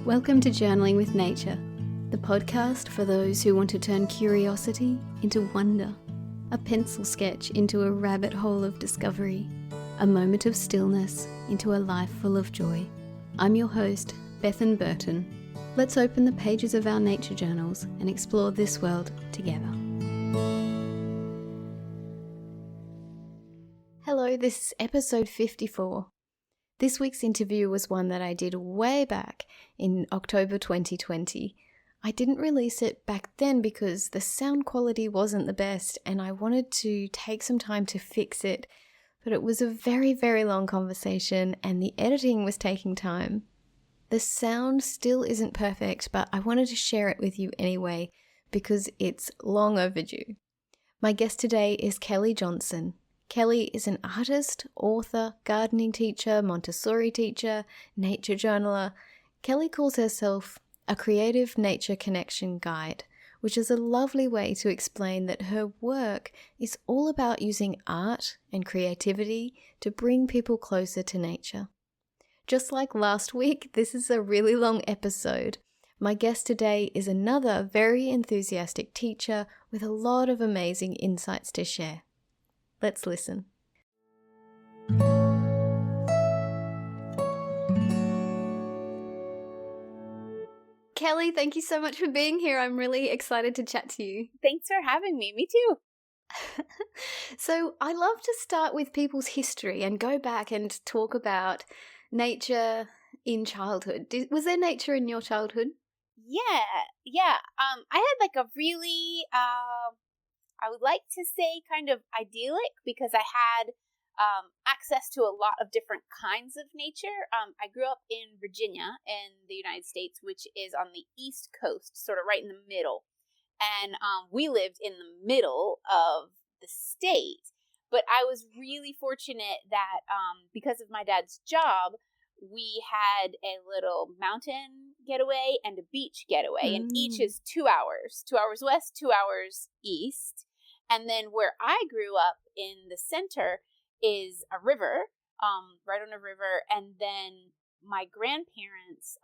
Welcome to Journaling with Nature, the podcast for those who want to turn curiosity into wonder, a pencil sketch into a rabbit hole of discovery, a moment of stillness into a life full of joy. I'm your host, Bethan Burton. Let's open the pages of our nature journals and explore this world together. Hello, this is episode 54. This week's interview was one that I did way back in October 2020. I didn't release it back then because the sound quality wasn't the best and I wanted to take some time to fix it, but it was a very, very long conversation and the editing was taking time. The sound still isn't perfect, but I wanted to share it with you anyway because it's long overdue. My guest today is Kelly Johnson. Kelly is an artist, author, gardening teacher, Montessori teacher, nature journaler. Kelly calls herself a creative nature connection guide, which is a lovely way to explain that her work is all about using art and creativity to bring people closer to nature. Just like last week, this is a really long episode. My guest today is another very enthusiastic teacher with a lot of amazing insights to share. Let's listen. Kelly, thank you so much for being here. I'm really excited to chat to you. Thanks for having me. Me too. So I love to start with people's history and go back and talk about nature in childhood. Was there nature in your childhood? Yeah. I had like a really, I would like to say kind of idyllic because I had access to a lot of different kinds of nature. I grew up in Virginia in the United States, which is on the East Coast, sort of right in the middle. And we lived in the middle of the state. But I was really fortunate that because of my dad's job, we had a little mountain getaway and a beach getaway, and each is 2 hours. 2 hours west, 2 hours east. And then where I grew up in the center is a river, right on a river. And then my grandparents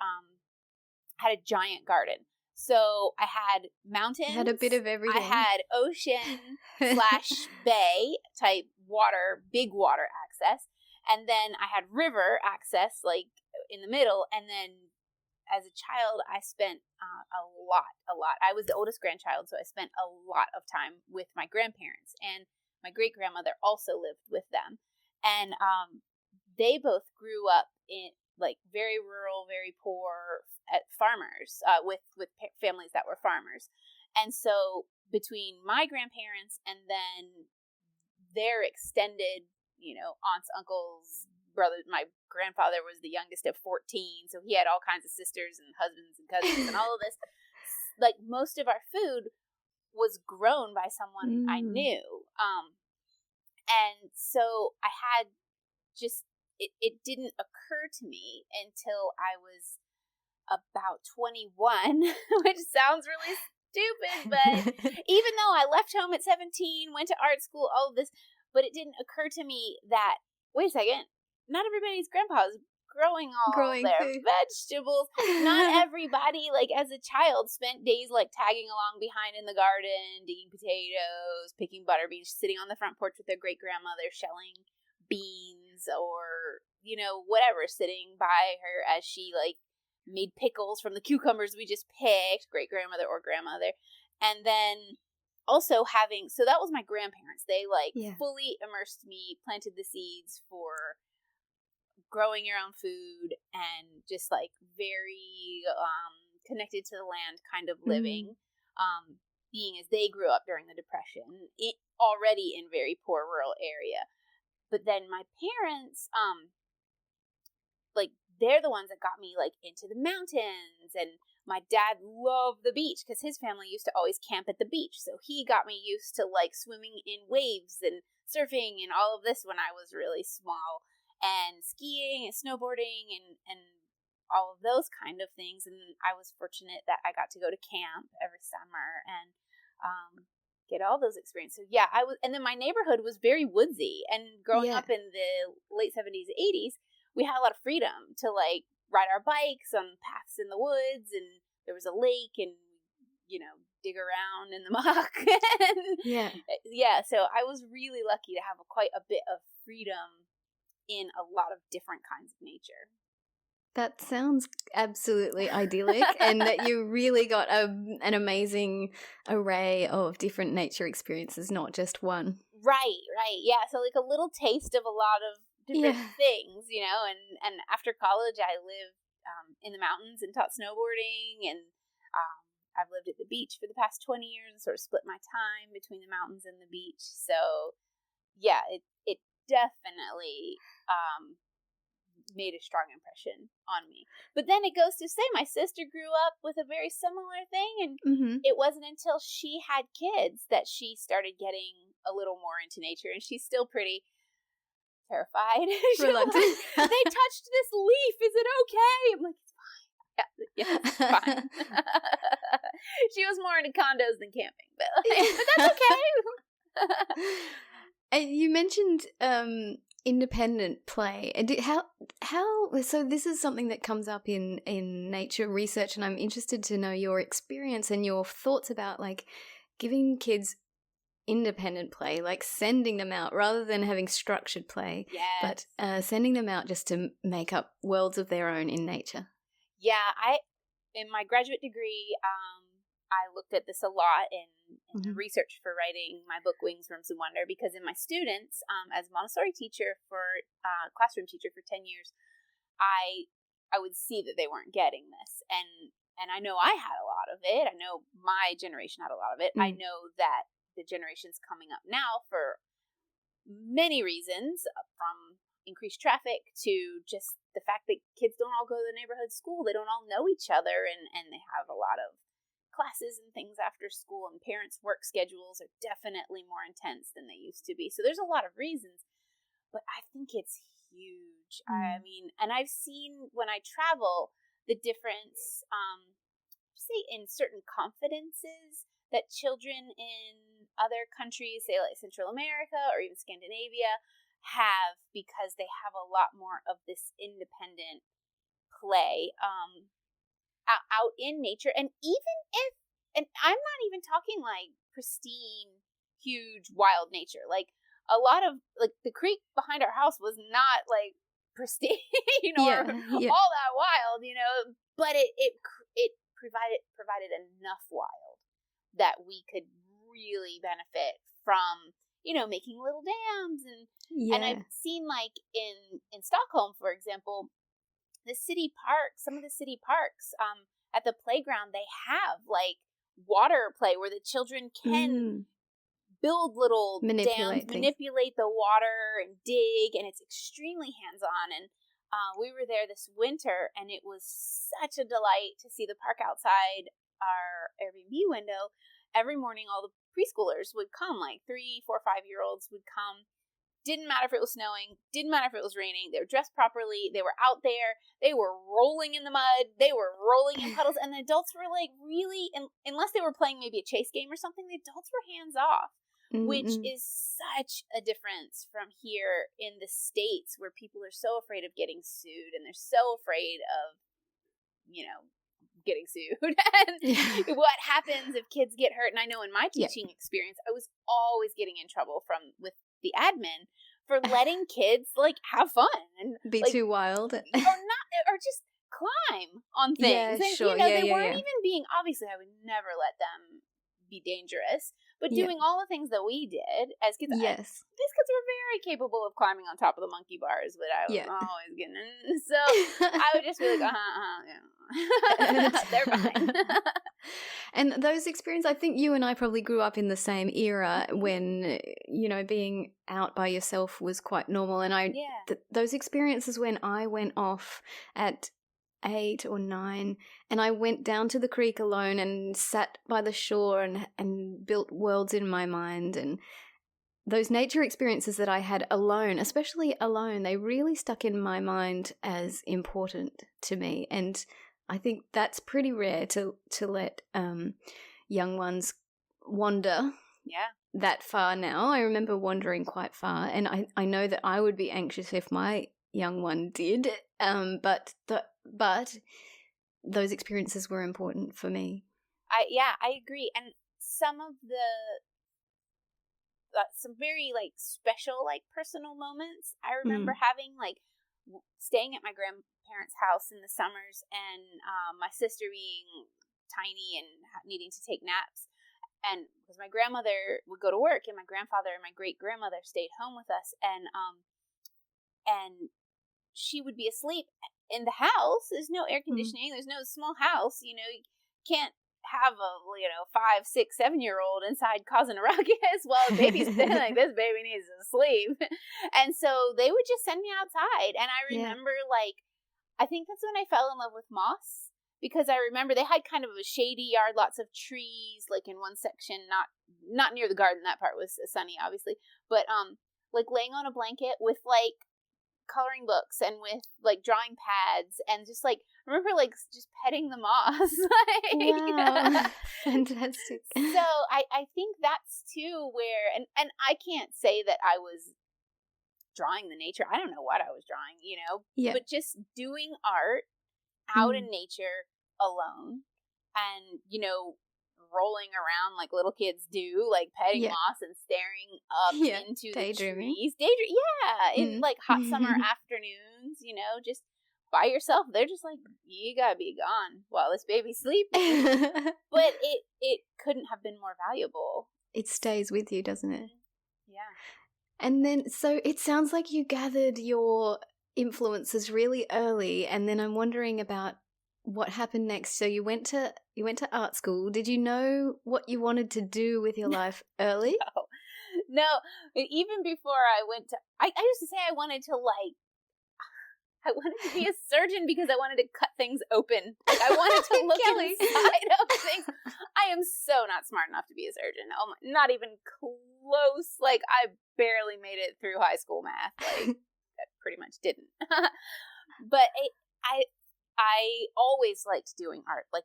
had a giant garden. So I had mountains. You had a bit of everything. I had ocean / bay type water, big water access. And then I had river access, like in the middle. And then as a child, I spent a lot. I was the oldest grandchild, so I spent a lot of time with my grandparents. And my great-grandmother also lived with them. And they both grew up in like very rural, very poor farmers with families that were farmers. And so between my grandparents and then their extended, aunts, uncles, brothers, my grandfather was the youngest of 14, so he had all kinds of sisters and husbands and cousins and all of this. Like most of our food was grown by someone I knew. And so I had just, it didn't occur to me until I was about 21, which sounds really stupid, but even though I left home at 17, went to art school, all of this, but it didn't occur to me that, wait a second, not everybody's grandpa is growing their food. Vegetables. Not everybody, like as a child, spent days like tagging along behind in the garden, digging potatoes, picking butter beans, sitting on the front porch with their great-grandmother shelling beans or, whatever, sitting by her as she like made pickles from the cucumbers we just picked, great-grandmother or grandmother. And then also so that was my grandparents. They fully immersed me, planted the seeds for growing your own food and just like very connected to the land kind of living, being as they grew up during the Depression, already in very poor rural area. But then my parents, they're the ones that got me like into the mountains, and my dad loved the beach because his family used to always camp at the beach. So he got me used to like swimming in waves and surfing and all of this when I was really small, and skiing and snowboarding and all of those kind of things. And I was fortunate that I got to go to camp every summer and get all those experiences. So yeah, and then my neighborhood was very woodsy, and growing up in the late 70s, 80s, we had a lot of freedom to like ride our bikes on paths in the woods, and there was a lake, and dig around in the muck. Yeah, so I was really lucky to have quite a bit of freedom in a lot of different kinds of nature. That sounds absolutely idyllic, and that you really got an amazing array of different nature experiences, not just one. Right. Yeah, so like a little taste of a lot of different things, and after college I lived in the mountains and taught snowboarding, and I've lived at the beach for the past 20 years and sort of split my time between the mountains and the beach. So yeah, it definitely made a strong impression on me. But then it goes to say my sister grew up with a very similar thing, and it wasn't until she had kids that she started getting a little more into nature, and she's still pretty terrified. Reluctant. Like, they touched this leaf. Is it okay? I'm like, it's fine. Yeah, it's fine. She was more into condos than camping, but that's okay. And you mentioned independent play. So this is something that comes up in nature research, and I'm interested to know your experience and your thoughts about like giving kids independent play, like sending them out rather than having structured play. Yes. But sending them out just to make up worlds of their own in nature. Yeah, in my graduate degree, I looked at this a lot in research for writing my book Wings, Rooms, and Wonder, because in my students, as a Montessori teacher classroom teacher for 10 years, I would see that they weren't getting this, and I know I had a lot of it. I know my generation had a lot of it. I know that the generations coming up now, for many reasons, from increased traffic to just the fact that kids don't all go to the neighborhood school, they don't all know each other, and they have a lot of classes and things after school, and parents' work schedules are definitely more intense than they used to be. So there's a lot of reasons, but I think it's huge. I mean, and I've seen when I travel the difference, say in certain confidences that children in other countries, say like Central America or even Scandinavia, have, because they have a lot more of this independent play out in nature. And and I'm not even talking like pristine, huge, wild nature. Like a lot of, like, the creek behind our house was not like pristine, or all that wild, but it provided enough wild that we could really benefit from, making little dams. And I've seen, like, in Stockholm, for example, some of the city parks, at the playground, they have like water play where the children can build little dams, manipulate the water and dig, and it's extremely hands-on. And we were there this winter, and it was such a delight to see the park outside our Airbnb window. Every morning, all the preschoolers would come, like 3, 4, 5-year-olds would come. Didn't matter if it was snowing, didn't matter if it was raining. They were dressed properly. They were out there. They were rolling in the mud. They were rolling in puddles. And the adults were like really, unless they were playing maybe a chase game or something, the adults were hands off, which is such a difference from here in the States, where people are so afraid of getting sued, and they're so afraid of, getting sued. And what happens if kids get hurt? And I know in my teaching experience, I was always getting in trouble with the admin for letting kids like have fun and be too wild, or just climb on things. Yeah, and, sure. They weren't even being, obviously I would never let them be dangerous, but doing all the things that we did as kids. Yes. These kids were very capable of climbing on top of the monkey bars, but I was always getting in. So I would just be like, they're fine. And those experiences, I think you and I probably grew up in the same era when, being out by yourself was quite normal. And those experiences when I went off at 8 or 9, and I went down to the creek alone and sat by the shore and built worlds in my mind. And those nature experiences that I had alone, especially alone, they really stuck in my mind as important to me. And I think that's pretty rare to let young ones wander that far now. I remember wandering quite far, and I know that I would be anxious if my young one did, but but those experiences were important for me. I agree. And some of some very like special like personal moments I remember having, like staying at my grandparents' house in the summers, and my sister being tiny and needing to take naps, and because my grandmother would go to work and my grandfather and my great grandmother stayed home with us, and she would be asleep in the house. There's no air conditioning. There's no small house. You can't have a 5, 6, 7-year-old inside causing a ruckus while the baby's like, this baby needs to sleep. And so they would just send me outside, and I remember I think that's when I fell in love with moss, because I remember they had kind of a shady yard, lots of trees, like in one section, not near the garden. That part was sunny, obviously, but laying on a blanket with coloring books and with drawing pads, and just I remember just petting the moss. Wow. Fantastic. So I think that's too where, and I can't say that I was drawing the nature. I don't know what I was drawing, but just doing art out in nature alone, and rolling around like little kids do, petting moss and staring up into the trees. In hot summer afternoons, just by yourself. They're just like, you gotta be gone while this baby's sleeping. But it couldn't have been more valuable. It stays with you, doesn't it? Yeah. And then, so it sounds like you gathered your influences really early, and then I'm wondering about what happened next. So you went to art school. Did you know what you wanted to do with your life early? No. Even before I went to, I used to say I wanted to be a surgeon because I wanted to cut things open. I wanted to look inside of things. I am so not smart enough to be a surgeon. Oh my, not even close. I barely made it through high school math. I pretty much didn't. But I always liked doing art. I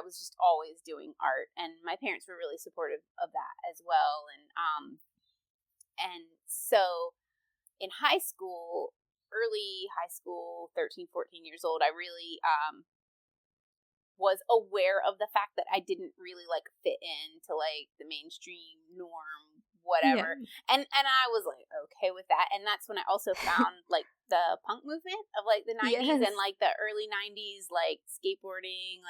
was just always doing art, and my parents were really supportive of that as well. And so in high school, early high school, 13, 14 years old, I really was aware of the fact that I didn't really fit into the mainstream norm, whatever. And I was okay with that. And that's when I also found the punk movement of the 90s and the early 90s, skateboarding,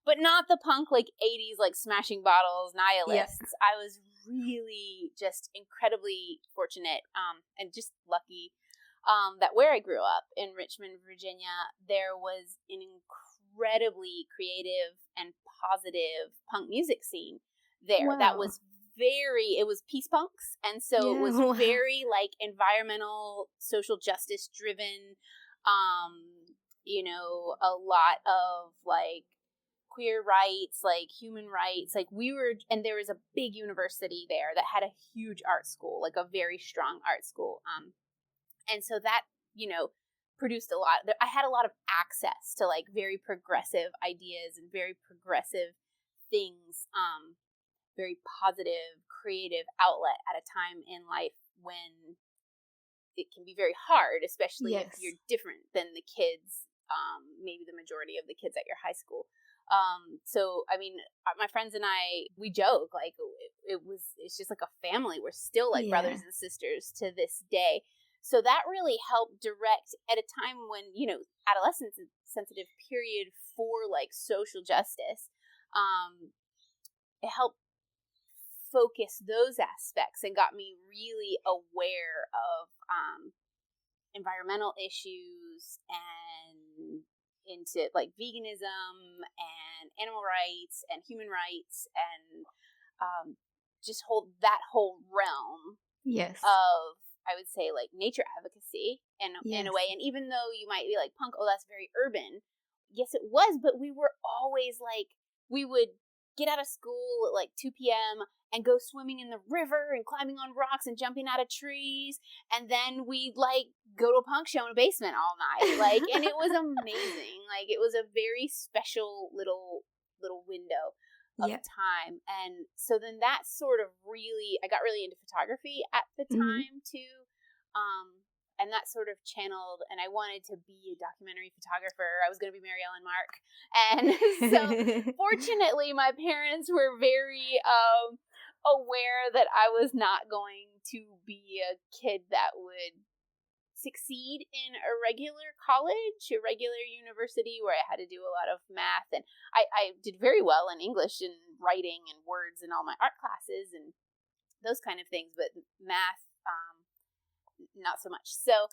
but not the punk 80s smashing bottles nihilists. I was really just incredibly fortunate and just lucky that where I grew up in Richmond, Virginia, there was an incredibly creative and positive punk music scene there. That was it was peace punks, and so it was very environmental, social justice driven, a lot of queer rights, human rights. And there was a big university there that had a huge art school, a very strong art school. And so that, produced a lot. I had a lot of access to very progressive ideas and very progressive things, very positive, creative outlet at a time in life when it can be very hard, especially if you're different than the kids, maybe the majority of the kids at your high school. So, I mean, my friends and I, we joke, it's just like a family. We're still brothers and sisters to this day. So that really helped direct at a time when, adolescence is a sensitive period for social justice. It helped focus those aspects and got me really aware of environmental issues and into veganism and animal rights and human rights and just that whole realm of, I would say, nature advocacy in a way. And even though you might be punk, oh, that's very urban. Yes, it was, but we were always we would get out of school at 2 p.m. and go swimming in the river and climbing on rocks and jumping out of trees. And then we'd go to a punk show in a basement all night. And it was amazing. It was a very special little window of time. And so then that sort of really, I got really into photography at the time too. and that sort of channeled, and I wanted to be a documentary photographer. I was going to be Mary Ellen Mark. And so fortunately, my parents were very aware that I was not going to be a kid that would succeed in a regular college, a regular university where I had to do a lot of math. And I did very well in English and writing and words and all my art classes and those kind of things, but math, not so much. So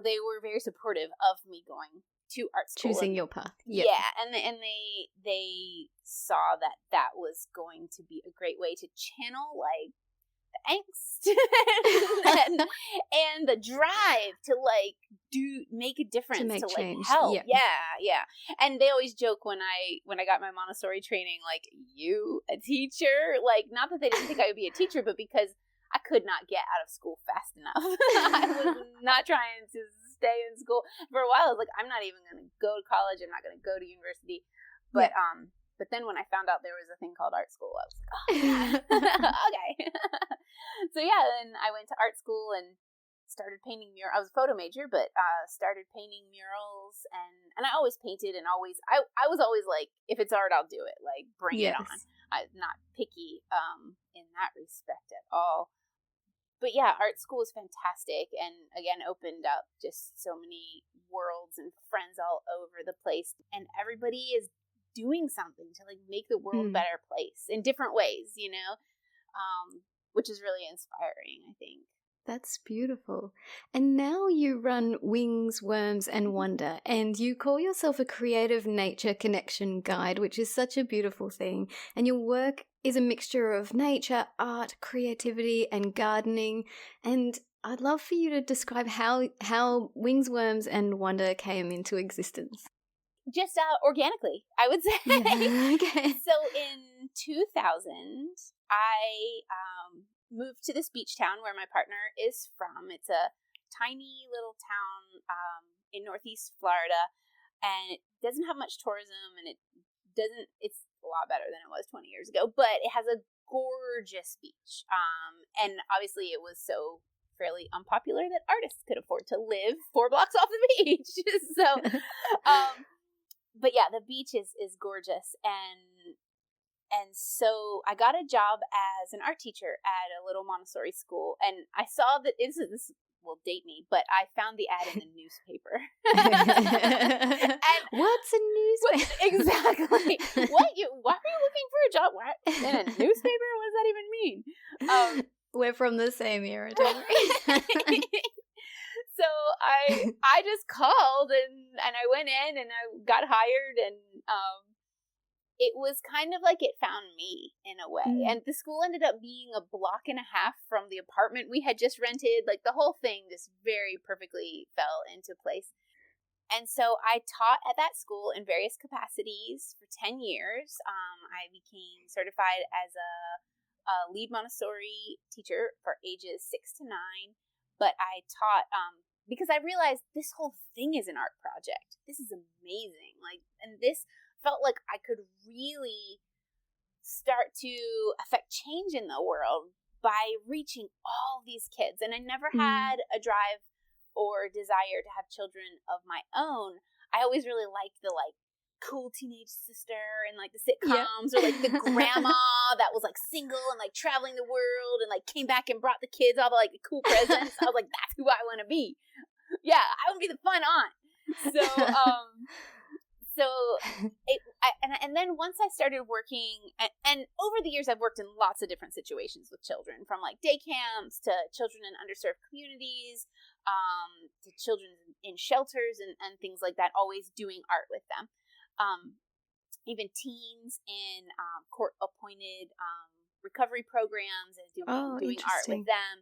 they were very supportive of me going to art school. Choosing your path. Yep. Yeah. And they saw that was going to be a great way to channel like angst and the drive to like make a difference, to like change. help. Yeah. And they always joke when I got my Montessori training, like, you a teacher? Like, not that they didn't think I would be a teacher, but because I could not get out of school fast enough. I was not trying to stay in school for a while. I was like, I'm not even going to go to college. I'm not going to go to university. But But then when I found out there was a thing called art school, I was like, oh, yeah. Okay. So yeah, then I went to art school and started painting murals. I was a photo major, but started painting murals, and I always painted, and I was always like, if it's art, I'll do it. Like, bring it on. I'm not picky in that respect at all. But yeah, art school was fantastic, and again, opened up just so many worlds and friends all over the place, and everybody is doing something to like make the world a better place in different ways, you know, which is really inspiring, I think. That's beautiful. And now you run Wings, Worms and Wonder, and you call yourself a creative nature connection guide, which is such a beautiful thing. And your work is a mixture of nature, art, creativity and gardening. And I'd love for you to describe how Wings, Worms and Wonder came into existence. Just organically, I would say. Yeah, okay. So in 2000, I moved to this beach town where my partner is from. It's a tiny little town in northeast Florida, and it doesn't have much tourism, and it's a lot better than it was 20 years ago, but it has a gorgeous beach. And obviously it was so fairly unpopular that artists could afford to live 4 blocks off the beach. So, but yeah, the beach is gorgeous, and so I got a job as an art teacher at a little Montessori school, and I saw that this will date me, but I found the ad in the newspaper. And what's a newspaper? Exactly. Why are you looking for a job in a newspaper? What does that even mean? We're from the same era, don't we? So I just called and I went in and I got hired, and it was kind of like it found me in a way. And the school ended up being a block and a half from the apartment we had just rented. Like, the whole thing just very perfectly fell into place. And so I taught at that school in various capacities for 10 years. I became certified as a lead Montessori teacher for ages 6 to 9. But I taught because I realized this whole thing is an art project. This is amazing. Like, and this felt like I could really start to affect change in the world by reaching all these kids. And I never had a drive or desire to have children of my own. I always really liked the like cool teenage sister and like the sitcoms, or like the grandma that was like single and like traveling the world and like came back and brought the kids all the like cool presents. I was like, that's who I want to be. Yeah, I would be the fun aunt. And then once I started working, and over the years I've worked in lots of different situations with children, from like day camps to children in underserved communities, to children in shelters and things like that, always doing art with them. Even teens in court-appointed recovery programs and doing art with them.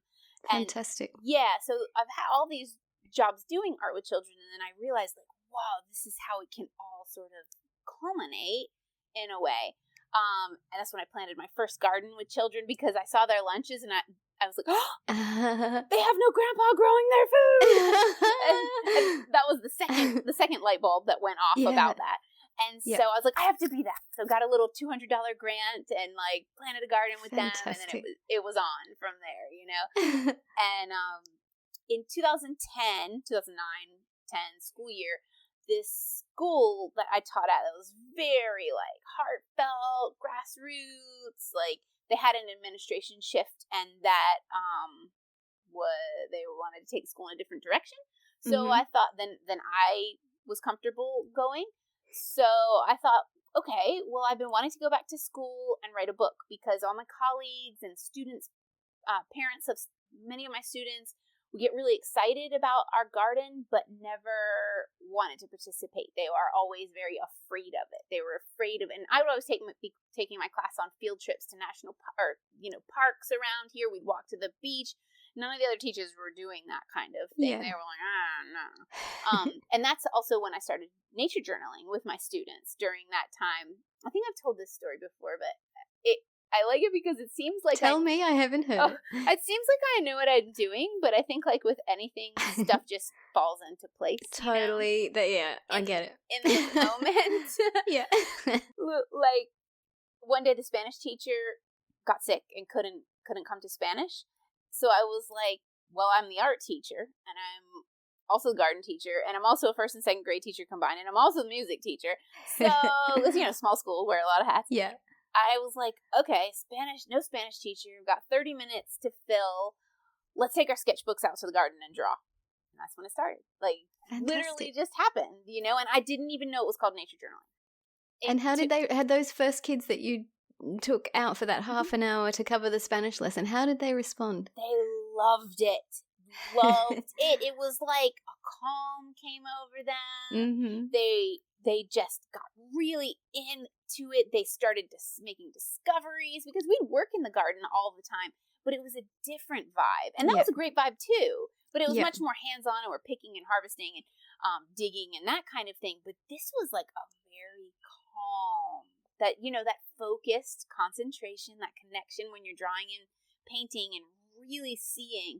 Fantastic. And yeah, so I've had all these jobs doing art with children, and then I realized, like, wow, this is how it can all sort of culminate in a way. And that's when I planted my first garden with children, because I saw their lunches and I was like, oh, they have no grandpa growing their food. and that was the second light bulb that went off about that. And so I was like, I have to be that. So got a little $200 grant and like planted a garden with them. And then it was on from there, you know? And in 2010 school year, this school that I taught at, that was very like heartfelt, grassroots, like they had an administration shift, and that they wanted to take the school in a different direction. So I thought then I was comfortable going. So I thought, okay, well, I've been wanting to go back to school and write a book, because all my colleagues and students, parents of many of my students, we get really excited about our garden, but never wanted to participate. They are always very afraid of it. They were afraid of, and I would always be taking my class on field trips to parks around here. We'd walk to the beach. None of the other teachers were doing that kind of thing. Yeah. They were like, no. And that's also when I started nature journaling with my students during that time. I think I've told this story before, but I like it because it seems like Tell me, I haven't heard it. It seems like I know what I'm doing, but I think like with anything, stuff just falls into place. Totally. I get it. In the moment. Yeah. Like one day the Spanish teacher got sick and couldn't come to Spanish. So I was like, well, I'm the art teacher, and I'm also the garden teacher, and I'm also a first and second grade teacher combined, and I'm also the music teacher. So it was, small school, wear a lot of hats. Yeah. I was like, okay, no Spanish teacher. We've got 30 minutes to fill. Let's take our sketchbooks out to the garden and draw. And that's when it started. Like, fantastic. Literally just happened, and I didn't even know it was called nature journaling. And how did had those first kids that you took out for that half an hour to cover the Spanish lesson, how did they respond? They loved it. It was like a calm came over them. Mm-hmm. They just got really into it. They started making discoveries, because we'd work in the garden all the time, but it was a different vibe. And that was a great vibe too, but it was much more hands-on, and we're picking and harvesting and digging and that kind of thing. But this was like a very calm, that focused concentration, that connection when you're drawing and painting and really seeing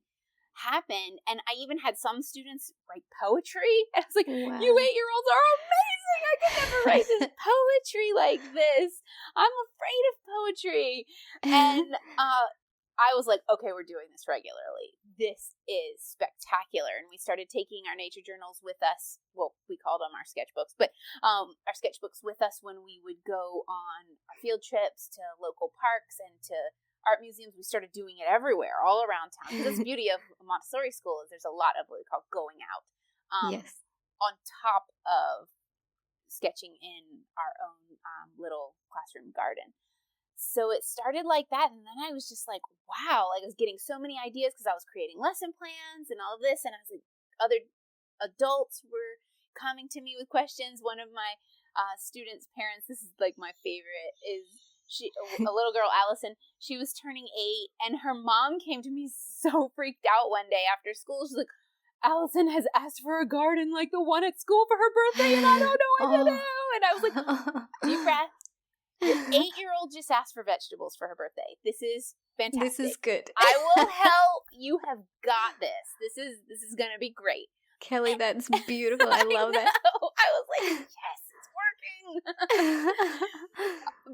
happen. And I even had some students write poetry, and I was like, wow. You 8-year-olds are amazing. I could never write this poetry like this. I'm afraid of poetry. And I was like, okay, we're doing this regularly. This is spectacular. And we started taking our nature journals with us. Well, we called them our sketchbooks, but our sketchbooks with us when we would go on our field trips to local parks and to art museums. We started doing it everywhere, all around town. That's the beauty of Montessori school, is there's a lot of what we call going out. Yes. On top of sketching in our own little classroom garden. So it started like that, and then I was just like, wow, like I was getting so many ideas because I was creating lesson plans and all of this, and I was like, other adults were coming to me with questions. One of my students' parents, this is like my favorite, is a little girl, Allison. She was turning 8, and her mom came to me so freaked out one day after school. She's like, Allison has asked for a garden like the one at school for her birthday, and I don't know what to do. And I was like, deep breath. Your 8-year-old just asked for vegetables for her birthday. This is fantastic. This is good. I will help. You have got this. This is going to be great. Kelly, that's beautiful. I love that. I was like, yes, it's working.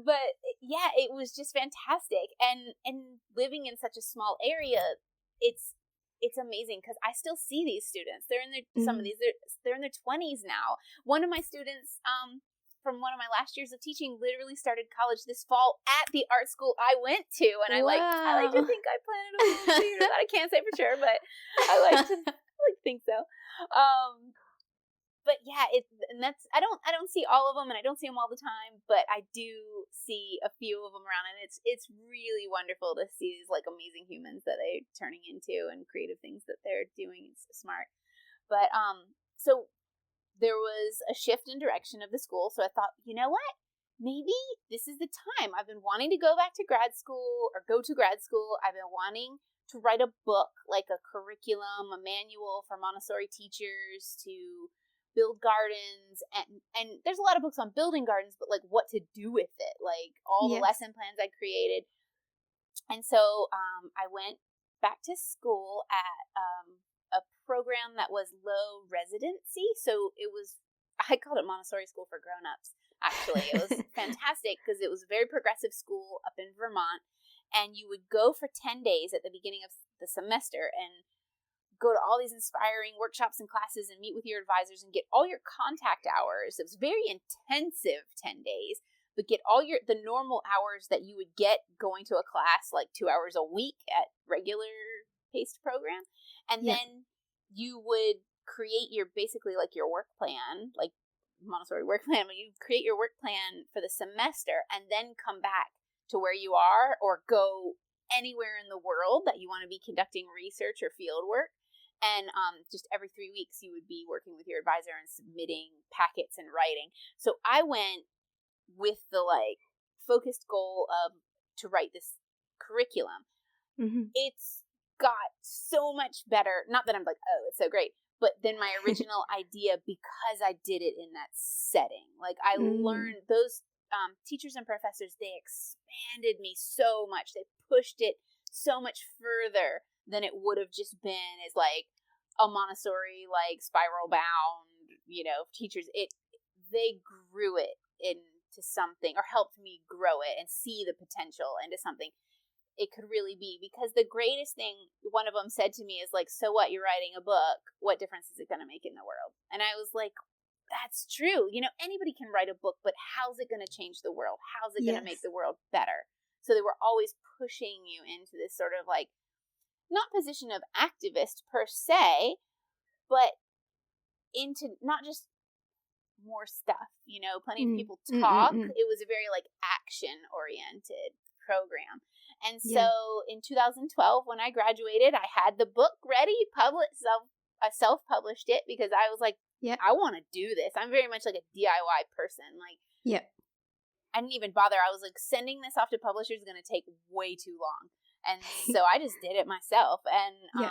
But yeah, it was just fantastic. And living in such a small area, it's amazing, because I still see these students. They're in their some of these they're in their 20s now. One of my students from one of my last years of teaching literally started college this fall at the art school I went to, and I like to think I planted a little seed. That I can't say for sure, but I like to think so. But yeah, and that's I don't see all of them, and I don't see them all the time, but I do see a few of them around, and it's really wonderful to see these like amazing humans that they're turning into and creative things that they're doing. It's so smart. But so there was a shift in direction of the school, so I thought, you know what? Maybe this is the time. I've been wanting to go back to grad school or go to grad school. I've been wanting to write a book, like a curriculum, a manual for Montessori teachers to build gardens, and there's a lot of books on building gardens, but like what to do with it, like all the lesson plans I created. And so I went back to school at a program that was low residency. So I called it Montessori School for Grown-ups. Actually, it was fantastic because it was a very progressive school up in Vermont, and you would go for 10 days at the beginning of the semester and go to all these inspiring workshops and classes and meet with your advisors and get all your contact hours. It was very intensive 10 days, but get all the normal hours that you would get going to a class, like 2 hours a week at regular paced program. And then you would create basically like your work plan, like Montessori work plan, but you create your work plan for the semester and then come back to where you are or go anywhere in the world that you want to be conducting research or field work. And just every 3 weeks you would be working with your advisor and submitting packets and writing. So I went with the like focused goal of to write this curriculum. Mm-hmm. It's got so much better. Not that I'm like, oh, it's so great, but then my original idea, because I did it in that setting. Like I learned those teachers and professors, they expanded me so much. They pushed it so much further than it would have just been as like a Montessori, like spiral bound, teachers. They grew it into something, or helped me grow it and see the potential into something it could really be. Because the greatest thing one of them said to me is like, so what, you're writing a book, what difference is it going to make in the world? And I was like, that's true. Anybody can write a book, but how's it going to change the world? How's it going to make the world better? So they were always pushing you into this sort of like, not position of activist per se, but into not just more stuff, plenty of people talk. It was a very like action oriented program. And so in 2012, when I graduated, I had the book ready, I self-published it because I was like, I want to do this. I'm very much like a DIY person. Like, I didn't even bother. I was like, sending this off to publishers is going to take way too long. And so I just did it myself. And,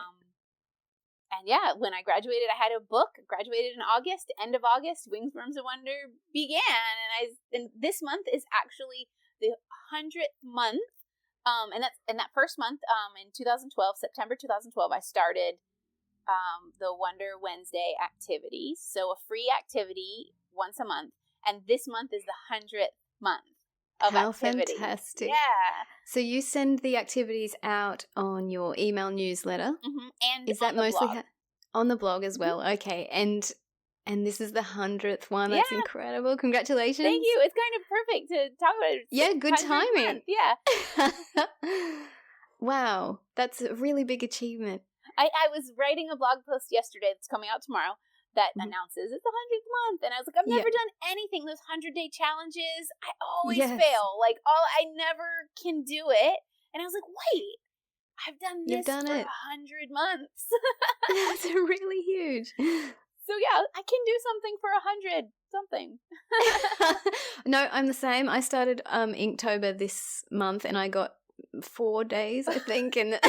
when I graduated, I had a book. Graduated in August, end of August, Wings, Worms, and Wonder began. And this month is actually the 100th month. And that first month, in 2012, September 2012, I started the Wonder Wednesday activities. So a free activity once a month. And this month is the 100th month of activity. How fantastic. Yeah. So you send the activities out on your email newsletter. Mm-hmm. And is that mostly on the blog as well? Mm-hmm. Okay. And this is the 100th one. That's incredible. Congratulations. Thank you. It's kind of perfect to talk about it. Yeah, good timing. Month. Yeah. Wow. That's a really big achievement. I was writing a blog post yesterday that's coming out tomorrow that announces it's the 100th month. And I was like, I've never done anything. Those 100-day challenges, I always fail. Like, I never can do it. And I was like, wait, I've done this for 100 months. That's really huge. So yeah, I can do something for 100 something. No, I'm the same. I started Inktober this month and I got 4 days, I think, and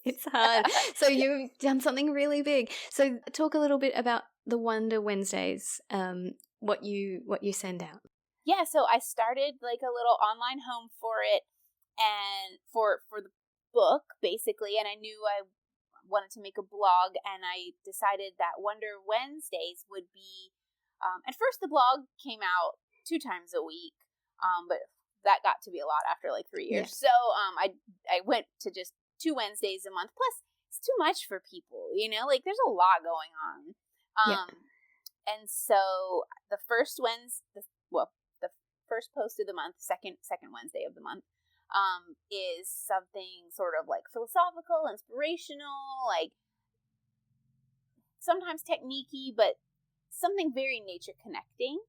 it's hard. So you've done something really big. So talk a little bit about the Wonder Wednesdays, what you send out. Yeah, so I started like a little online home for it, and for the book basically, and I knew I wanted to make a blog, and I decided that Wonder Wednesdays would be at first the blog came out 2 times a week, but that got to be a lot after like 3 years. So I went to just 2 Wednesdays a month. Plus, it's too much for people, like there's a lot going on. And so the first the first post of the month, second Wednesday of the month, is something sort of like philosophical, inspirational, like sometimes technique-y, but something very nature connecting.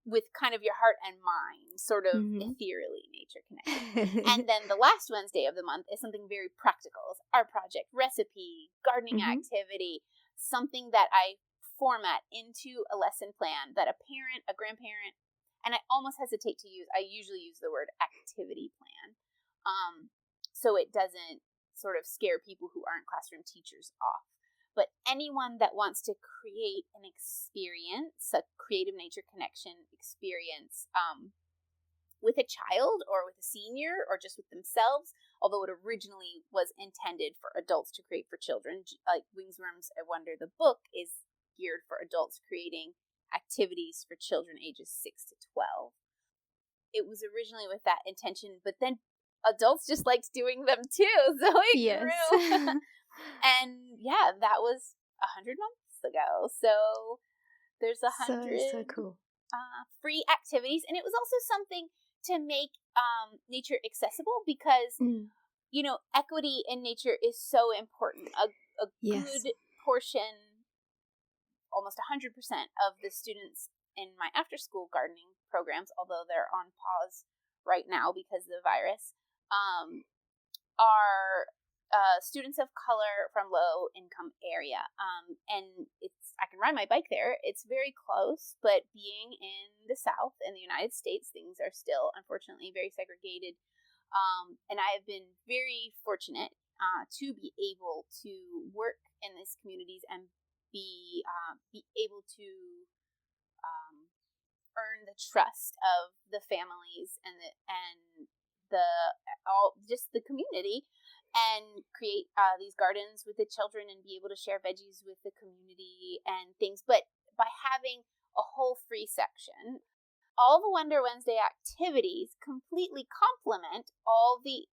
With kind of your heart and mind, sort of ethereally nature connected. And then the last Wednesday of the month is something very practical. It's art project, recipe, gardening activity, something that I format into a lesson plan that a parent, a grandparent, and I almost hesitate to use, I usually use the word activity plan, so it doesn't sort of scare people who aren't classroom teachers off. But anyone that wants to create an experience, a creative nature connection experience, with a child or with a senior or just with themselves, although it originally was intended for adults to create for children, like Wings, Worms, I Wonder, the book is geared for adults creating activities for children ages 6 to 12. It was originally with that intention, but then adults just liked doing them too, so it grew. And yeah, that was 100 months ago. So there's 100 so cool. Free activities. And it was also something to make nature accessible because, you know, equity in nature is so important. A good portion, almost 100% of the students in my after-school gardening programs, although they're on pause right now because of the virus, are students of color from low-income area. And I can ride my bike there. It's very close, but being in the South in the United States, things are still, unfortunately, very segregated. And I have been very fortunate to be able to work in these communities and be able to earn the trust of the families and the community, and create these gardens with the children and be able to share veggies with the community and things. But by having a whole free section, all the Wonder Wednesday activities completely complement all the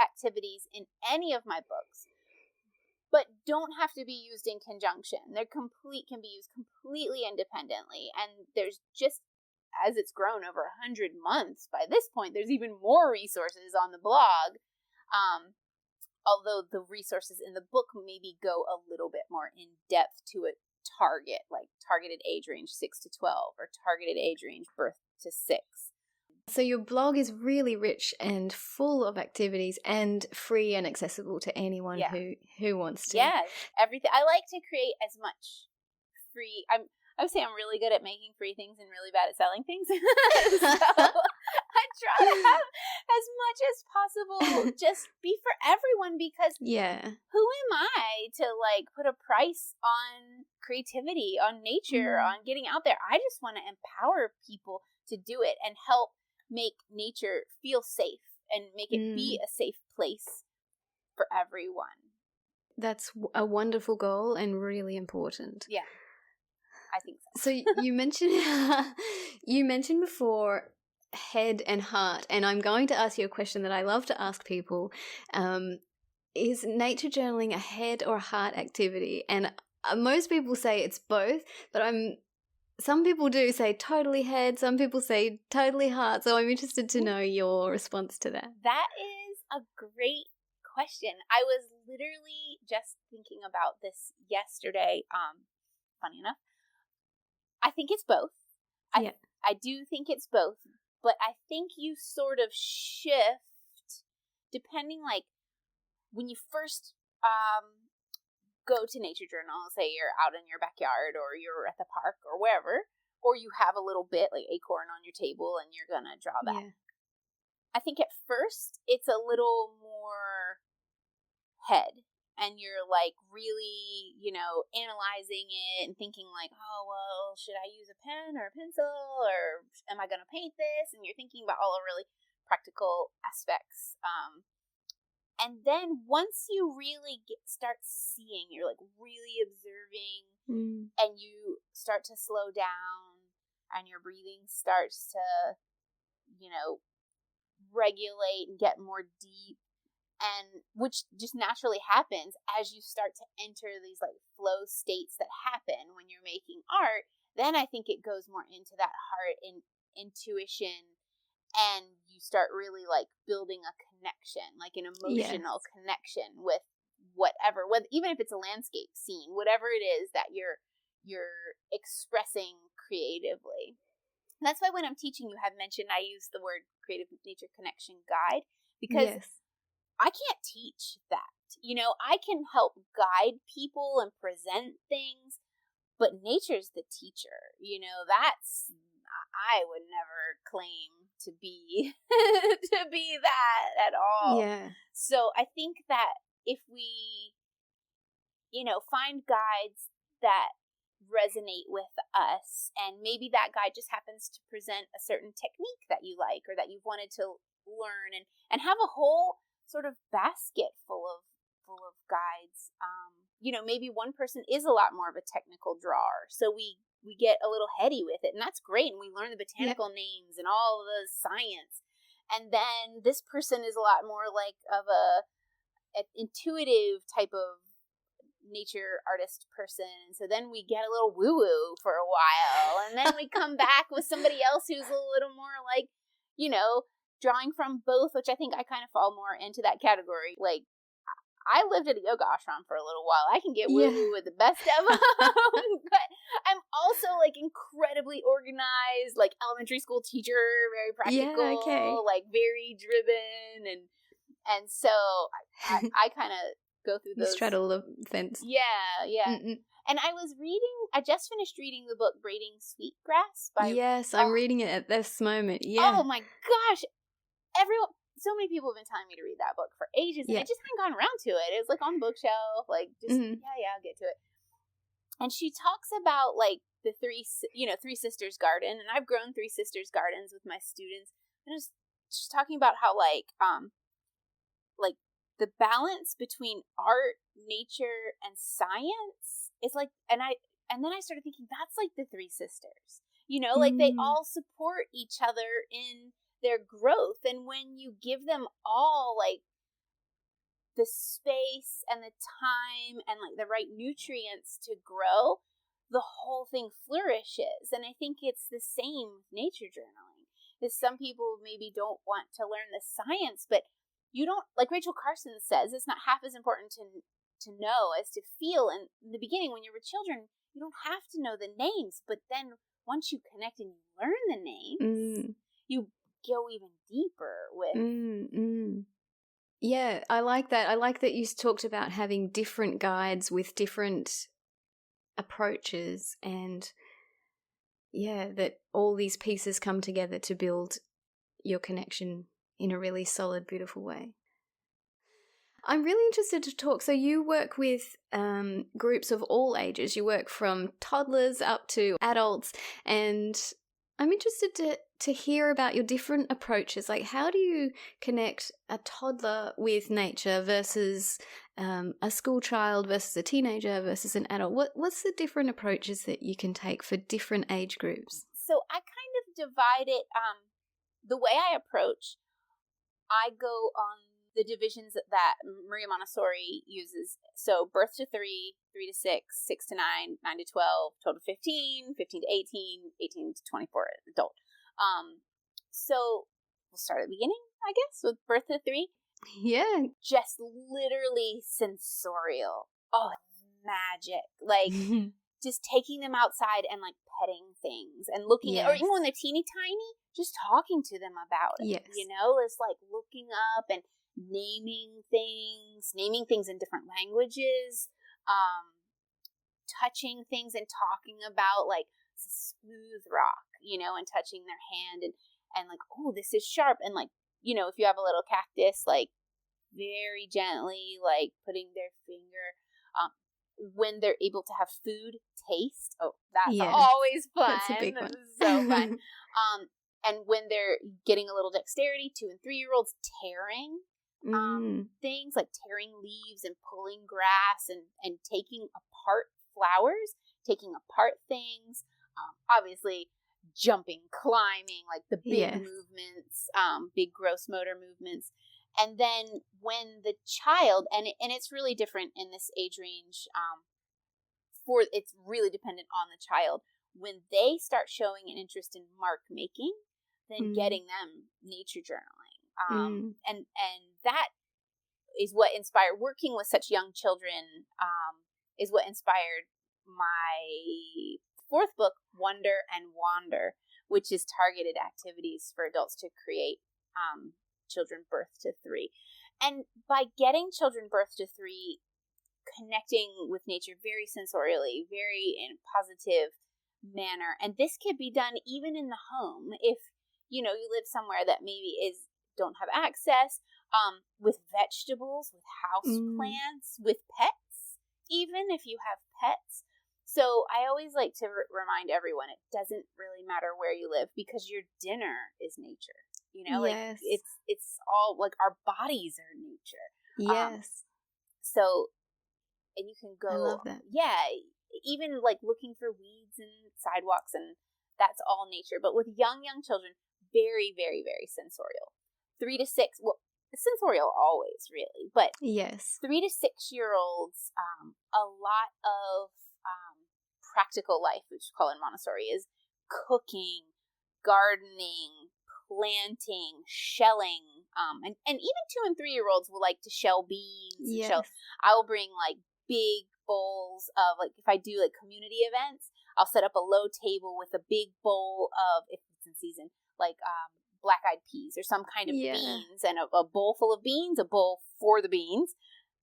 activities in any of my books, but don't have to be used in conjunction. Can be used completely independently. And there's just, as it's grown over 100 months, by this point, there's even more resources on the blog. Although the resources in the book maybe go a little bit more in depth to a targeted age range 6 to 12 or targeted age range birth to 6. So your blog is really rich and full of activities and free and accessible to anyone who wants to. Yeah, everything. I like to create as much free. I would say I'm really good at making free things and really bad at selling things. So I try to have as much as possible just be for everyone, because who am I to put a price on creativity, on nature, on getting out there? I just want to empower people to do it and help make nature feel safe and make it be a safe place for everyone. That's a wonderful goal and really important. Yeah. I think so. So you mentioned before head and heart, and I'm going to ask you a question that I love to ask people. Is nature journaling a head or a heart activity? And most people say it's both, but some people do say totally head, some people say totally heart, so I'm interested to know your response to that. That is a great question. I was literally just thinking about this yesterday, funny enough. I think it's both. I do think it's both, but I think you sort of shift depending, when you first go to nature journal, say you're out in your backyard or you're at the park or wherever, or you have a little bit acorn on your table and you're gonna draw that. Yeah. I think at first it's a little more head. And you're really, analyzing it and thinking oh, well, should I use a pen or a pencil, or am I going to paint this? And you're thinking about all the really practical aspects. And then once you really start seeing, you're really observing, and you start to slow down and your breathing starts to, regulate and get more deep. And which just naturally happens as you start to enter these flow states that happen when you're making art. Then I think it goes more into that heart and intuition, and you start really building a connection, an emotional connection with whatever, even if it's a landscape scene, whatever it is that you're expressing creatively. And that's why when I'm teaching, you have mentioned I use the word creative nature connection guide, because I can't teach that. I can help guide people and present things, but nature's the teacher. I would never claim to be that at all. Yeah. So I think that if we, find guides that resonate with us, and maybe that guide just happens to present a certain technique that you like or that you've wanted to learn, and have a whole sort of basket full of guides. Maybe one person is a lot more of a technical drawer, so we get a little heady with it, and that's great, and we learn the botanical names and all the science. And then this person is a lot more of an intuitive type of nature artist person. And so then we get a little woo-woo for a while. And then we come back with somebody else who's a little more like, you know, drawing from both, which I think I kind of fall more into that category. Like, I lived at a yoga ashram for a little while. I can get woo-woo with the best of them. But I'm also, like, incredibly organized, like, elementary school teacher, very practical, like, very driven. And so I kind of go through those. You straddle the fence. Yeah. Mm-mm. And I just finished reading the book Braiding Sweetgrass by... Yes, I'm reading it at this moment. Yeah. Oh, my gosh. So many people have been telling me to read that book for ages, and I just hadn't gotten around to it. It was like on bookshelf, like just I'll get to it. And she talks about like the Three Sisters Garden, and I've grown Three Sisters Gardens with my students. And she's talking about how like the balance between art, nature, and science is like, and then I started thinking that's like the Three Sisters. You know, like they all support each other in their growth, and when you give them all like the space and the time and like the right nutrients to grow, the whole thing flourishes. And I think it's the same with nature journaling. Is some people maybe don't want to learn the science, but you don't, like Rachel Carson says, it's not half as important to know as to feel. And in the beginning, when you were children, you don't have to know the names, but then once you connect and you learn the names, you go even deeper with. Yeah, I like that. I like that you talked about having different guides with different approaches, and that all these pieces come together to build your connection in a really solid, beautiful way. I'm really interested to talk. So you work with groups of all ages. You work from toddlers up to adults, and I'm interested to hear about your different approaches. Like, how do you connect a toddler with nature versus a school child versus a teenager versus an adult? What's the different approaches that you can take for different age groups? So I kind of divide it, the way I approach, I go on the divisions that Maria Montessori uses. So birth to 3, 3 to 6, 6 to 9, 9 to 12, 12 to 15, 15 to 18, 18 to 24 adult. So we'll start at the beginning, I guess, with birth to 3. Yeah. Just literally sensorial. Oh, magic. Like, just taking them outside and, like, petting things and looking at, or even when they're teeny tiny, just talking to them about it. Yes. You know, it's like looking up and naming things in different languages, touching things and talking about, like, smooth rock, you know, and touching their hand and like, oh, this is sharp. And like, you know, if you have a little cactus, like very gently, like putting their finger, when they're able to have food taste. Oh, that's always fun. That's a big one. So fun. And when they're getting a little dexterity, 2 and 3-year-olds tearing things, like tearing leaves and pulling grass and taking apart flowers, taking apart things, obviously jumping, climbing, like the big movements, big gross motor movements. And then when the child, and it's really different in this age range, it's really dependent on the child. When they start showing an interest in mark making, then getting them nature journaling. And that is what inspired, working with such young children, is what inspired my 4th book, Wonder and Wander, which is targeted activities for adults to create children birth to 3. And by getting children birth to 3 connecting with nature very sensorially, very in a positive manner, and this could be done even in the home if, you know, you live somewhere that maybe don't have access, with vegetables, with house plants, with pets, even if you have pets. So I always like to remind everyone, it doesn't really matter where you live because your dinner is nature. You know, like it's all like our bodies are nature. Yes. So, and you can go. I love that. Yeah, even like looking for weeds and sidewalks, and that's all nature. But with young children, very, very, very sensorial. 3 to 6. Well, sensorial always, really. But Yes. 3 to 6 year olds, a lot of practical life, which we call in Montessori, is cooking, gardening, planting, shelling, and even 2 and 3 year olds will like to shell beans. Yes. I will bring like big bowls of, like, if I do like community events, I'll set up a low table with a big bowl of, if it's in season, like black-eyed peas or some kind of beans, and a bowl full of beans, a bowl for the beans,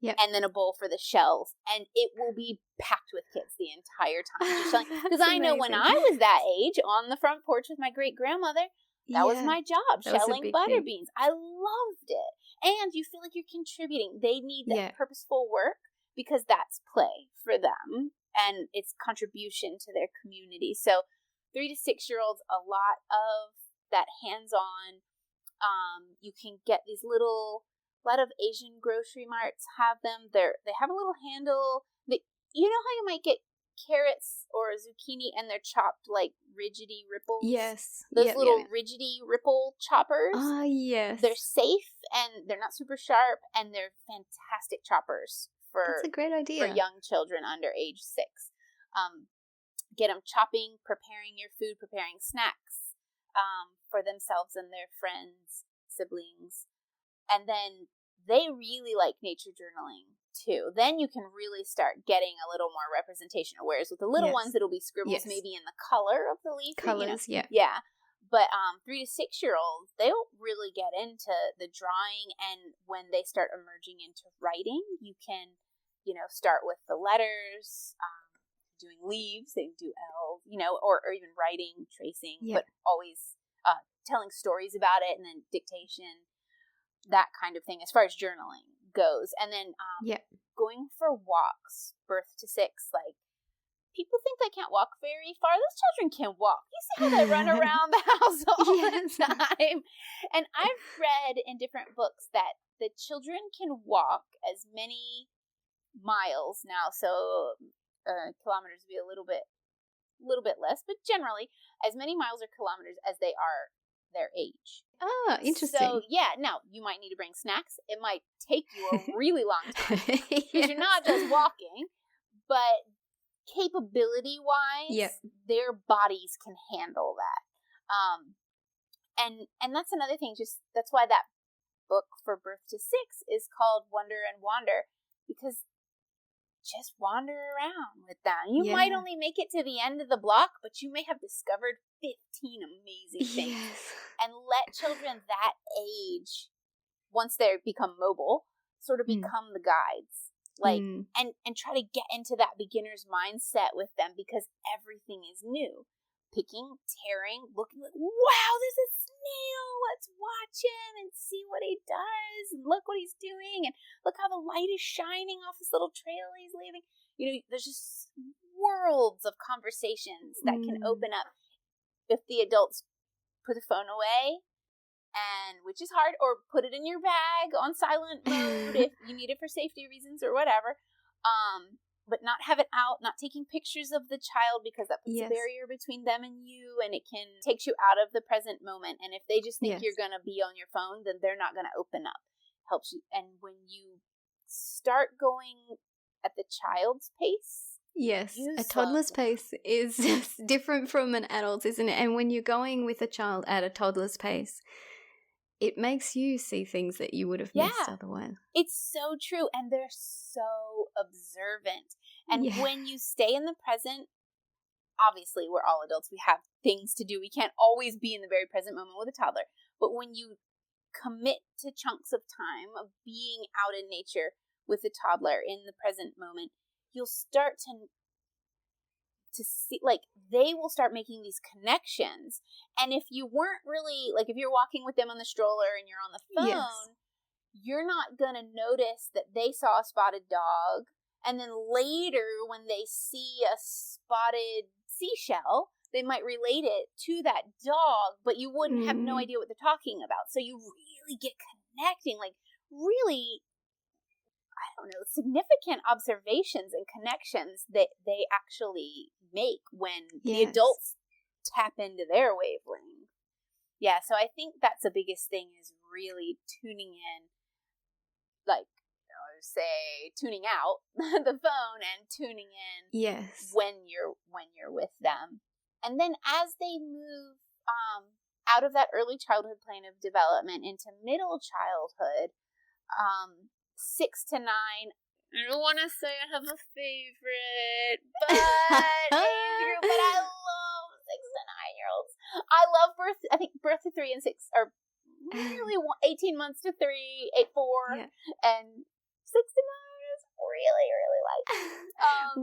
and then a bowl for the shells, and it will be packed with kids the entire time. Because I know when I was that age, on the front porch with my great-grandmother, that was my job, shelling butter beans. I loved it. And you feel like you're contributing. They need that purposeful work because that's play for them, and it's contribution to their community. So 3 to 6 year olds, a lot of that hands-on. You can get these little, a lot of Asian grocery marts have them. They have a little handle. You know how you might get carrots or zucchini and they're chopped like rigidy ripples? Yes. Those little rigidy ripple choppers. Yes. They're safe and they're not super sharp, and they're fantastic choppers That's a great idea. for young children under age 6. Get them chopping, preparing your food, preparing snacks for themselves and their friends, siblings. And then they really like nature journaling too. Then you can really start getting a little more representation. Whereas with the little ones, it'll be scribbles maybe in the color of the leaf. Colors, Yeah. But 3 to 6 year olds, they'll really get into the drawing, and when they start emerging into writing, you can, start with the letters, doing leaves, they do L's, or even writing, tracing, but always telling stories about it, and then dictation, that kind of thing as far as journaling goes. And then going for walks, birth to 6, like, people think they can't walk very far. Those children can walk. You see how they run around the house all the time. And I've read in different books that the children can walk as many miles now, so kilometers would be a little bit less, but generally as many miles or kilometers as they are their age. Oh, interesting. So now you might need to bring snacks. It might take you a really long time because you're not just walking, but capability wise, their bodies can handle that. And that's another thing. Just that's why that book for birth to 6 is called Wonder and Wander, because just wander around with them. You might only make it to the end of the block, but you may have discovered 15 amazing things. And let children that age, once they become mobile, sort of become the guides. Like, and try to get into that beginner's mindset with them, because everything is new. Picking, tearing, looking like, wow, there's a snail. Let's watch him and see what he does. And look what he's doing. And look how the light is shining off this little trail he's leaving. There's just worlds of conversations that can open up if the adults put the phone away, and which is hard, or put it in your bag on silent mode if you need it for safety reasons or whatever. But not have it out, not taking pictures of the child, because that puts a barrier between them and you, and it can takes you out of the present moment. And if they just think you're going to be on your phone, then they're not going to open up. Helps you. And when you start going at the child's pace, a toddler's pace is different from an adult's, isn't it? And when you're going with a child at a toddler's pace, it makes you see things that you would have missed otherwise. It's so true. And they're so observant. And when you stay in the present, obviously we're all adults. We have things to do. We can't always be in the very present moment with a toddler. But when you commit to chunks of time of being out in nature with a toddler in the present moment, you'll start to see, like, they will start making these connections. And if you weren't really, like, if you're walking with them on the stroller and you're on the phone, you're not going to notice that they saw a spotted dog. And then later, when they see a spotted seashell, they might relate it to that dog, but you wouldn't have no idea what they're talking about. So you really get connecting, like, really, I don't know, significant observations and connections that they actually make when the adults tap into their wavelength. Yeah, so I think that's the biggest thing, is really tuning in like, say, tuning out the phone and tuning in Yes. when you're with them. And then as they move out of that early childhood plane of development into middle childhood, 6 to 9, I don't want to say I have a favorite, but age group, but I love 6 to 9-year-olds. I love birth to 3 and 6 are really 18 months to 3, 8, 4, and 6 to 9 is really, really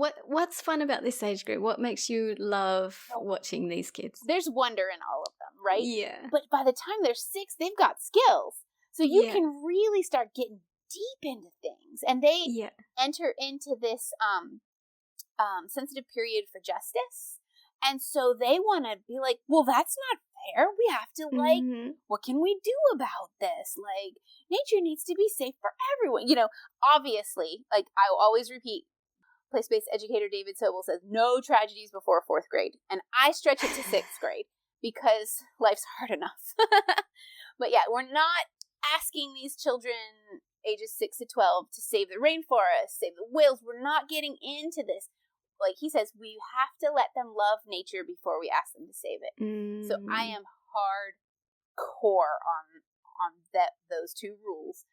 like. What's fun about this age group? What makes you love watching these kids? There's wonder in all of them, right? Yeah. But by the time they're 6, they've got skills. So you can really start getting deep into things. And they enter into this sensitive period for justice. And so they want to be like, well, that's not fair. We have to, like, what can we do about this? Like, nature needs to be safe for everyone. You know, obviously, like, I will always repeat, place-based educator David Sobel says, no tragedies before 4th grade. And I stretch it to 6th grade because life's hard enough. But yeah, we're not asking these children ages 6 to 12 to save the rainforest, save the whales. We're not getting into this. Like he says, we have to let them love nature before we ask them to save it. So I am hardcore on those 2 rules.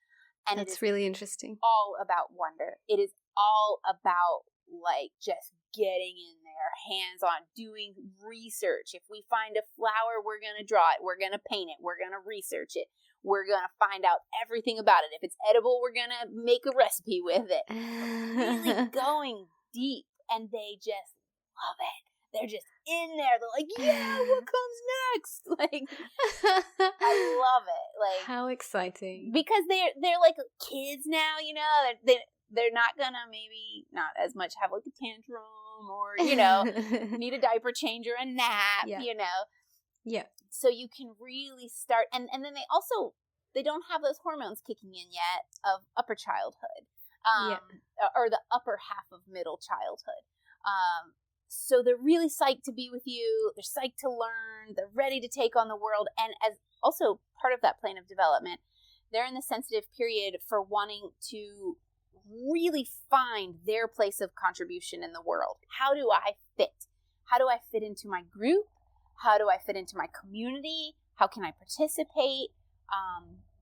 And that's really interesting. All about wonder. It is all about, like, just getting in there, hands on, doing research. If we find a flower, we're going to draw it. We're going to paint it. We're going to research it. We're going to find out everything about it. If it's edible, we're going to make a recipe with it. Really going deep. And they just love it. They're just in there. They're like, yeah, what comes next? Like, I love it. Like, how exciting! Because they're like kids now, you know. They're not gonna maybe not as much have like a tantrum or, you know, need a diaper change or a nap, you know. Yeah. So you can really start, and then they don't have those hormones kicking in yet of upper childhood. Or the upper half of middle childhood. So they're really psyched to be with you. They're psyched to learn. They're ready to take on the world. And as also part of that plane of development, they're in the sensitive period for wanting to really find their place of contribution in the world. How do I fit? How do I fit into my group? How do I fit into my community? How can I participate?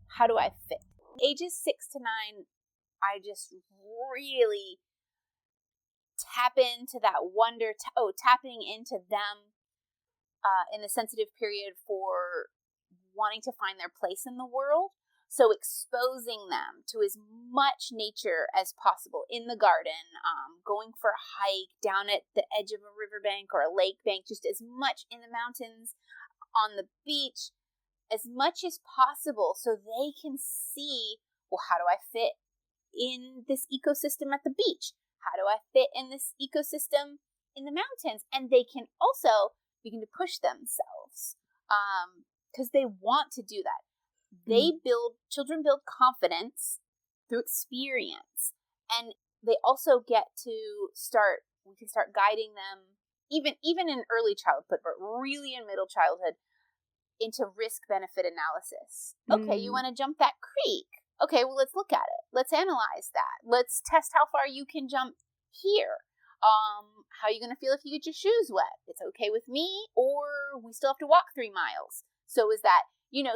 How do I fit? Ages 6 to 9, I just really tap into that wonder, tapping into them in the sensitive period for wanting to find their place in the world. So exposing them to as much nature as possible in the garden, going for a hike down at the edge of a riverbank or a lake bank, just as much in the mountains, on the beach, as much as possible so they can see, well, how do I fit in this ecosystem at the beach? How do I fit in this ecosystem in the mountains? And they can also begin to push themselves because they want to do that. Children build confidence through experience. And they also get to we can start guiding them, even in early childhood, but really in middle childhood, into risk-benefit analysis. Okay, you want to jump that creek. Okay, well, let's look at it. Let's analyze that. Let's test how far you can jump here. How are you going to feel if you get your shoes wet? It's okay with me, or we still have to walk 3 miles. So is that,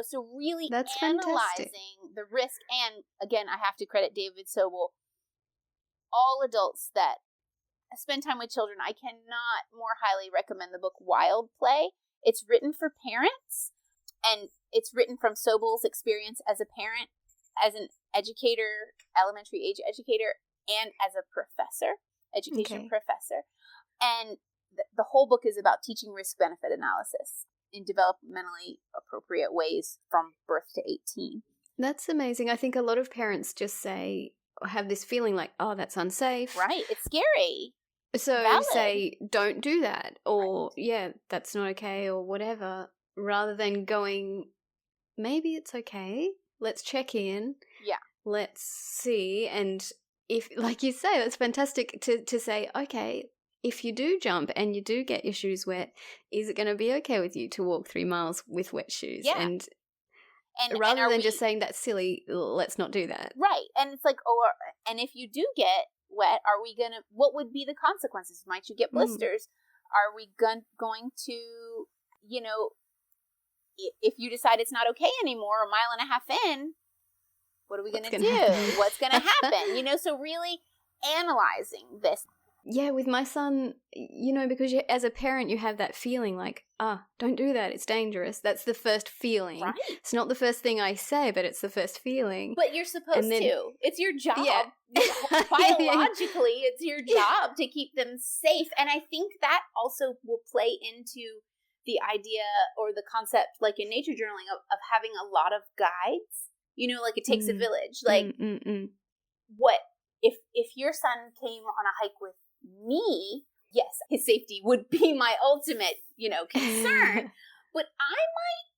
so really That's analyzing fantastic. the risk. And again, I have to credit David Sobel. All adults that spend time with children, I cannot more highly recommend the book Wild Play. It's written for parents, and it's written from Sobel's experience as a parent, as an educator, elementary age educator, and as a professor, education professor. And the whole book is about teaching risk-benefit analysis in developmentally appropriate ways from birth to 18. That's amazing. I think a lot of parents just have this feeling like, oh, that's unsafe. Right. It's scary. So Valid. say, don't do that, or that's not okay, or whatever, rather than going, maybe it's okay. Let's check in. Yeah. Let's see. And if, like you say, that's fantastic to say, okay, if you do jump and you do get your shoes wet, is it going to be okay with you to walk 3 miles with wet shoes? Yeah. And And rather than just saying that's silly, let's not do that. Right. And it's like, and if you do get wet, what would be the consequences? Might you get blisters? Are we going to, if you decide it's not okay anymore, a mile and a half in, what are we going to do? What's going to happen? So really analyzing this. Yeah, with my son, because as a parent, you have that feeling like, don't do that. It's dangerous. That's the first feeling. Right. It's not the first thing I say, but it's the first feeling. But you're supposed to. It's your job. Yeah. Biologically, it's your job to keep them safe. And I think that also will play into the idea or the concept, like in nature journaling, of having a lot of guides. Like it takes a village. Like, what if your son came on a hike with me, yes, his safety would be my ultimate, concern. But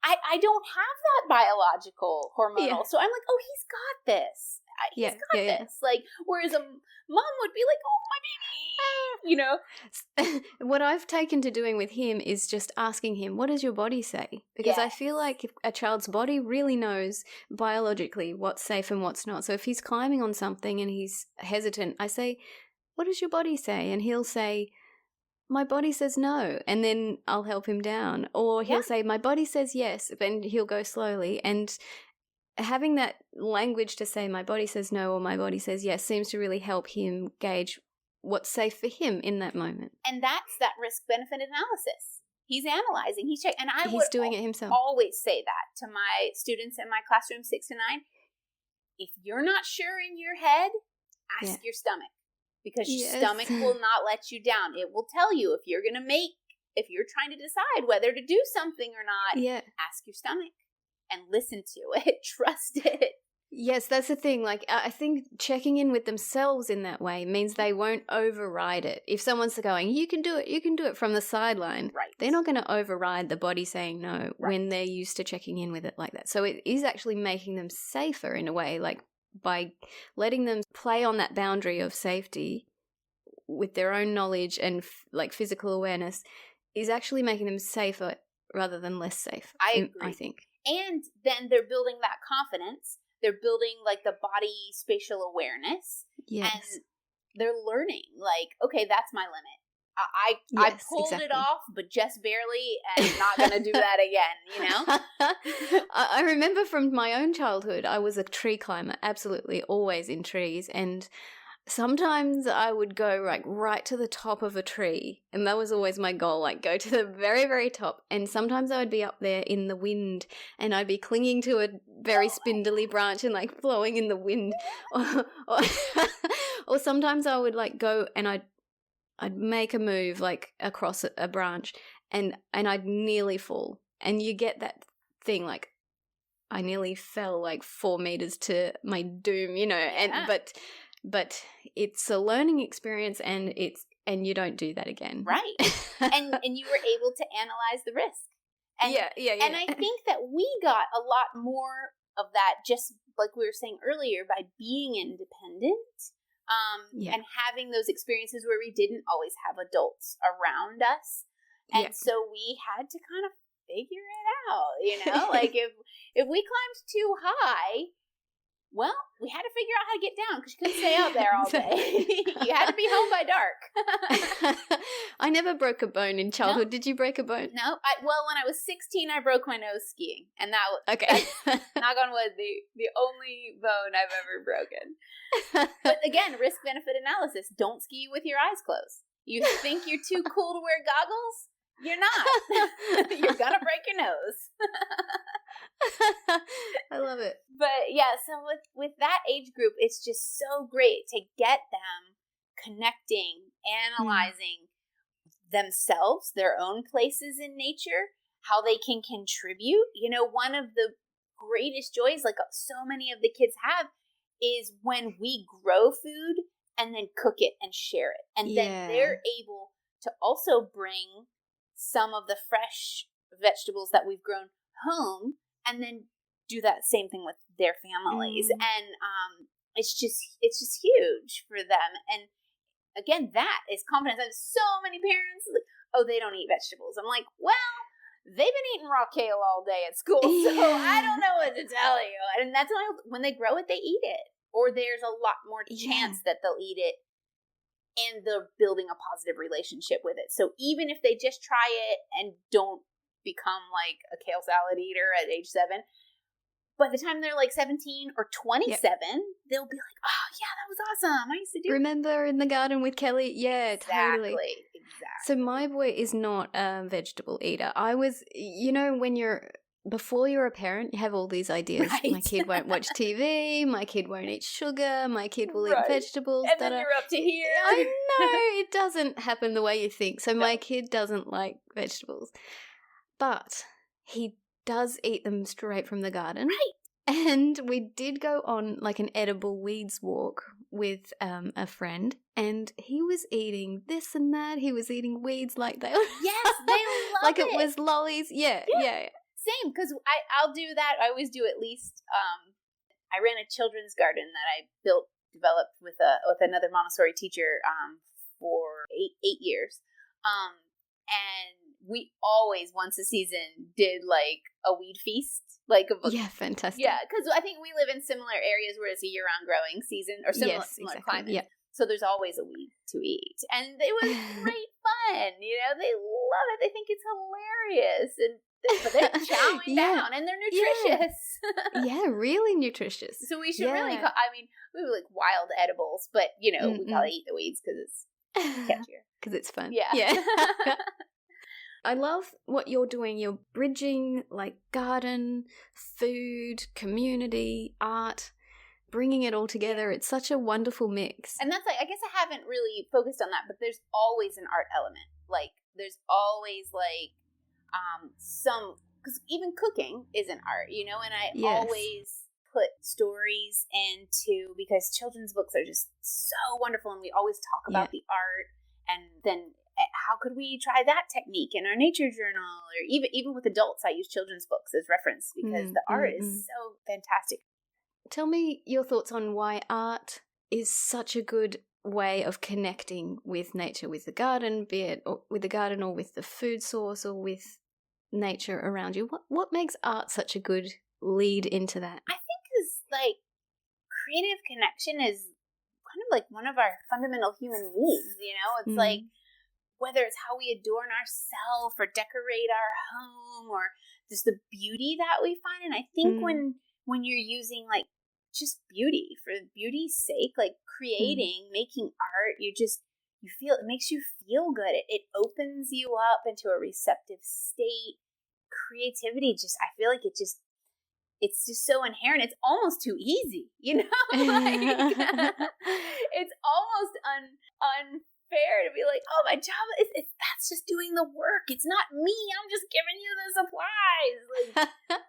I don't have that biological hormonal. Yeah. So I'm like, oh, he's got this. He's got this. Like, whereas a mom would be like, oh, my baby, What I've taken to doing with him is just asking him, what does your body say? Because I feel like a child's body really knows biologically what's safe and what's not. So if he's climbing on something and he's hesitant, I say, what does your body say? And he'll say, my body says no, and then I'll help him down. Or he'll say, my body says yes, and he'll go slowly. And having that language to say my body says no or my body says yes seems to really help him gauge what's safe for him in that moment. And that's that risk-benefit analysis. He's analyzing, he's checking. And he's doing it himself. Always say that to my students in my classroom 6 to 9. If you're not sure in your head, ask your stomach. Because your stomach will not let you down. It will tell you if you're trying to decide whether to do something or not, ask your stomach and listen to it. Trust it. Yes, that's the thing. Like, I think checking in with themselves in that way means they won't override it. If someone's going, you can do it from the sideline, right, they're not going to override the body saying no when they're used to checking in with it like that. So it is actually making them safer in a way, like, by letting them play on that boundary of safety with their own knowledge and physical awareness is actually making them safer rather than less safe. I agree. I think. And then they're building that confidence. They're building like the body spatial awareness. Yes. And they're learning like, okay, that's my limit. I pulled it off, but just barely, and not going to do that again, I remember from my own childhood, I was a tree climber, absolutely, always in trees. And sometimes I would go right to the top of a tree. And that was always my goal, like go to the very, very top. And sometimes I would be up there in the wind and I'd be clinging to a very spindly branch and like blowing in the wind. Or sometimes I would like go and I'd make a move like across a branch and I'd nearly fall. And you get that thing like I nearly fell like 4 meters to my doom, but it's a learning experience and you don't do that again. Right. and you were able to analyze the risk. And, And I think that we got a lot more of that, just like we were saying earlier, by being independent. And having those experiences where we didn't always have adults around us. And so we had to kind of figure it out, like if we climbed too high, well, we had to figure out how to get down because you couldn't stay out there all day. You had to be home by dark. I never broke a bone in childhood. No. Did you break a bone? No. Well, when I was 16, I broke my nose skiing. And that's, knock on wood, the only bone I've ever broken. But again, risk-benefit analysis. Don't ski with your eyes closed. You think you're too cool to wear goggles? You're not. You're going to break your nose. I love it. But yeah, so with that age group, it's just so great to get them connecting, analyzing themselves, their own places in nature, how they can contribute. One of the greatest joys, like so many of the kids have, is when we grow food and then cook it and share it. And then they're able to also bring some of the fresh vegetables that we've grown home and then do that same thing with their families. And it's just huge for them. And again, that is confidence. I have so many parents like, oh, they don't eat vegetables. I'm like, well, they've been eating raw kale all day at school, so I don't know what to tell you. And that's why when they grow it, they eat it. Or there's a lot more chance that they'll eat it, and they're building a positive relationship with it. So even if they just try it and don't become like a kale salad eater at age 7, by the time they're like 17 or 27, they'll be like, oh, yeah, that was awesome. I used to do Remember in the garden with Kelly? Yeah, totally. Exactly. So my boy is not a vegetable eater. I was, before you're a parent, you have all these ideas. Right. My kid won't watch TV. My kid won't eat sugar. My kid will eat vegetables. And then you're up to here. I know. It doesn't happen the way you think. So my kid doesn't like vegetables. But he does eat them straight from the garden. Right. And we did go on like an edible weeds walk with a friend, and he was eating this and that. He was eating weeds like they Yes, they love like it. it was lollies. Yeah. Same, because I'll do that. I always do at least. I ran a children's garden that I developed with another Montessori teacher for eight years, and we always once a season did like a weed feast, fantastic. Yeah, because I think we live in similar areas where it's a year-round growing season or similar climate. Yeah. So there's always a weed to eat, and it was great fun. They love it. They think it's hilarious, but they're chowing down, and they're nutritious. Yeah, really nutritious. So we should really. We were like wild edibles, but we gotta eat the weeds because it's catchier. Because it's fun. Yeah. I love what you're doing. You're bridging like garden, food, community, art, bringing it all together. It's such a wonderful mix. And that's I guess I haven't really focused on that, but there's always an art element. Like there's always because even cooking is an art, and I always put stories into, because children's books are just so wonderful, and we always talk about the art, and then how could we try that technique in our nature journal, or even with adults, I use children's books as reference because the art is so fantastic. Tell me your thoughts on why art is such a good way of connecting with nature, with the garden, be it with the garden or with the food source or with nature around you. What makes art such a good lead into that? I think is creative connection is kind of like one of our fundamental human needs. It's like whether it's how we adorn ourselves or decorate our home or just the beauty that we find. And I think when you're using just beauty for beauty's sake, creating, making art, you feel, it makes you feel good. It opens you up into a receptive state. Creativity I feel like it's just so inherent. It's almost too easy, it's almost unfair to be like, oh, my job that's just doing the work. It's not me. I'm just giving you the supplies.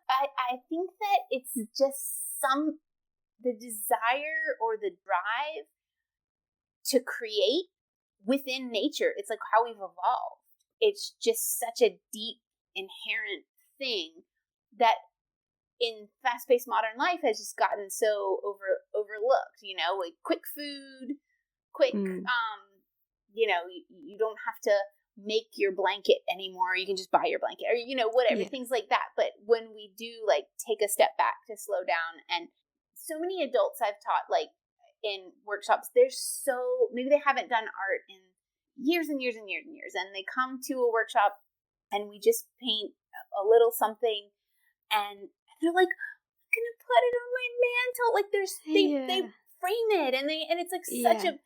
I think that it's just the desire or the drive to create within nature. It's like how we've evolved. It's just such a deep, inherent thing that in fast-paced modern life has just gotten so overlooked. Quick food, quick. You don't have to make your blanket anymore. You can just buy your blanket, or whatever, things like that. But when we do take a step back to slow down, and so many adults I've taught in workshops, maybe they haven't done art in years and years and years and years, and they come to a workshop and we just paint a little something, and they're like, I'm gonna put it on my mantle. They frame it, and it's such a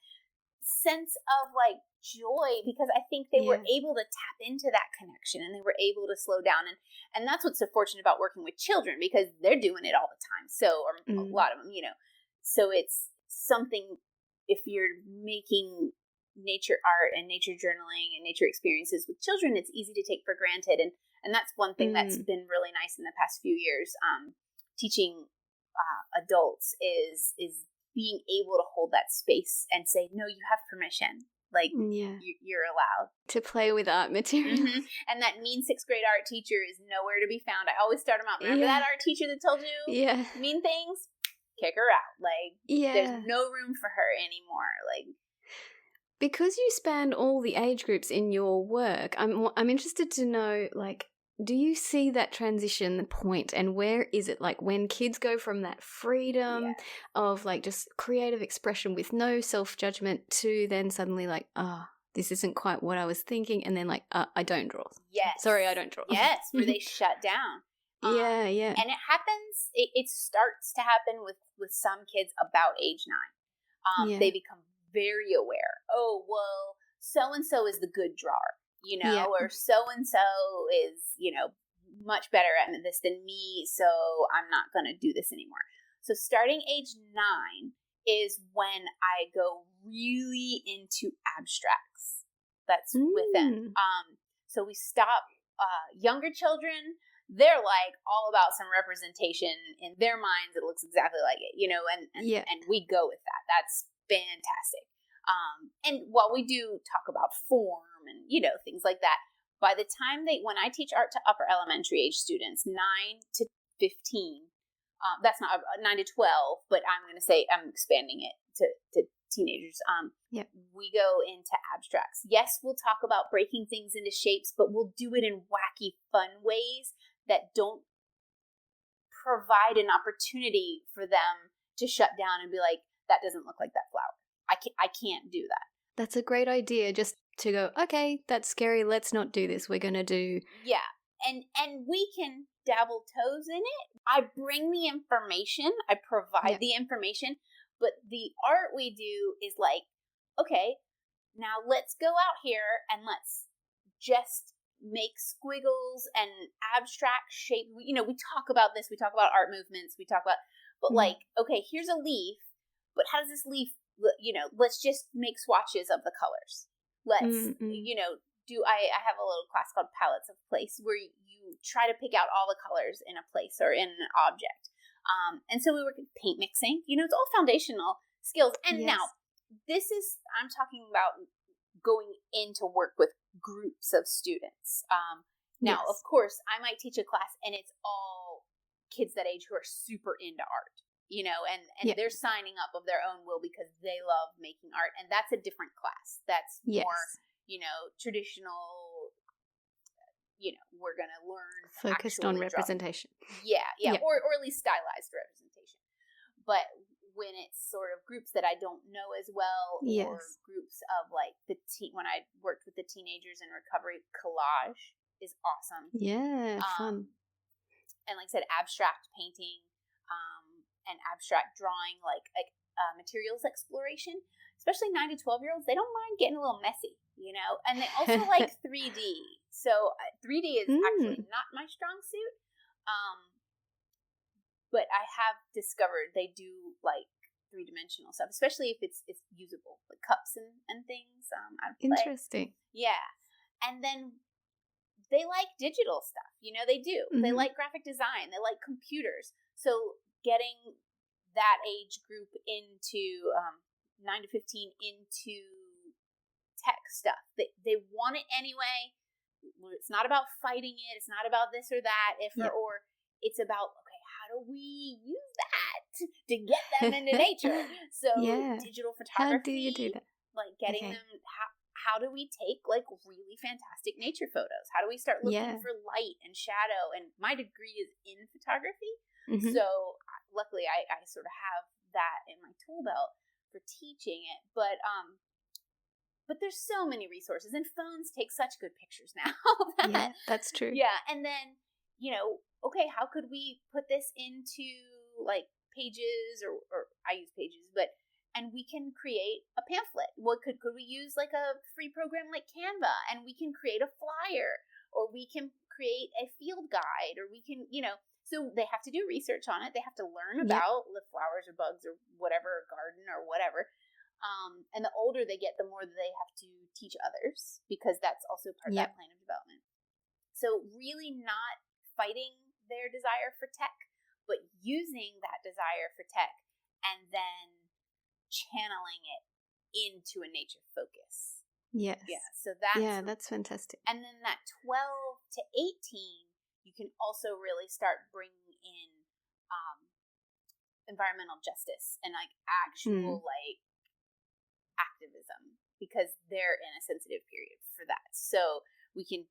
sense of joy, because I think they were able to tap into that connection, and they were able to slow down, and that's what's so fortunate about working with children, because they're doing it all the time. So, or a lot of them, so it's something, if you're making nature art and nature journaling and nature experiences with children, it's easy to take for granted, and that's one thing that's been really nice in the past few years. Teaching adults is being able to hold that space and say, no, you have permission. You're allowed to play with art materials. And that mean 6th grade art teacher is nowhere to be found. I always start them out. Remember that art teacher that told you mean things? Kick her out. There's no room for her anymore. Because you span all the age groups in your work, I'm interested to know, do you see that transition point, and where is it? Like when kids go from that freedom of like just creative expression with no self-judgment to then suddenly like, this isn't quite what I was thinking, and then like, I don't draw. Yes. Sorry, I don't draw. Yes, where they shut down. Yeah. And it happens, it starts to happen with some kids about age 9. They become very aware. Oh, well, so-and-so is the good drawer, or so-and-so is, much better at this than me, so I'm not going to do this anymore. So starting age 9 is when I go really into abstracts. That's with them. So we stop younger children. They're like all about some representation in their minds. It looks exactly like it, and we go with that. That's fantastic. And while we do talk about form and, things like that, by the time when I teach art to upper elementary age students, 9 to 15, that's not 9 to 12, but I'm going to say I'm expanding it to teenagers. We go into abstracts. Yes, we'll talk about breaking things into shapes, but we'll do it in wacky, fun ways that don't provide an opportunity for them to shut down and be like, that doesn't look like that flower. I can't do that. That's a great idea, just to go, okay, that's scary, let's not do this. We're going to do... Yeah, and we can dabble toes in it. I bring the information, I provide the information, but the art we do is like, okay, now let's go out here and let's just make squiggles and abstract shape. We talk about this, we talk about art movements, we talk about, but like, okay, here's a leaf, but how does this leaf, let's just make swatches of the colors. Let's, I have a little class called Palettes of Place where you try to pick out all the colors in a place or in an object. And so we work with paint mixing, it's all foundational skills. And now I'm talking about going into work with groups of students. Now, of course, I might teach a class and it's all kids that age who are super into art, and they're signing up of their own will because they love making art. And that's a different class. That's more, traditional, we're going to learn. Focused on representation. Yeah. Or at least stylized representation. But when it's sort of groups that I don't know as well, or groups of like when I worked with the teenagers in recovery, collage is awesome. Yeah, fun. And like I said, abstract painting, and abstract drawing, like materials exploration, especially 9 to 12-year-olds, they don't mind getting a little messy, and they also like 3D. So 3D is actually not my strong suit. But I have discovered they do like 3-dimensional stuff, especially if it's usable, like cups and things out of play. Interesting. Yeah. And then they like digital stuff, they do. They like graphic design, they like computers. So getting that age group into 9 to 15 into tech stuff, they want it anyway. It's not about fighting it, it's not about this or that, or it's about, okay, how do we use that to get them into nature? So digital photography. How do you do that? Like getting them, how do we take like really fantastic nature photos? How do we start looking for light and shadow? And my degree is in photography. So luckily I sort of have that in my tool belt for teaching it. But there's so many resources, and phones take such good pictures now. That's true. Yeah. And then, okay, how could we put this into like Pages or I use Pages, and we can create a pamphlet. What could we use like a free program like Canva, and we can create a flyer, or we can create a field guide, or we can, so they have to do research on it. They have to learn about the flowers or bugs or whatever, or garden or whatever. And the older they get, the more that they have to teach others, because that's also part of that plan of development. So really not fighting their desire for tech, but using that desire for tech and then channeling it into a nature focus. Yes. Yeah. So that's fantastic. And then that 12 to 18, you can also really start bringing in environmental justice and like actual like activism, because they're in a sensitive period for that. So we can,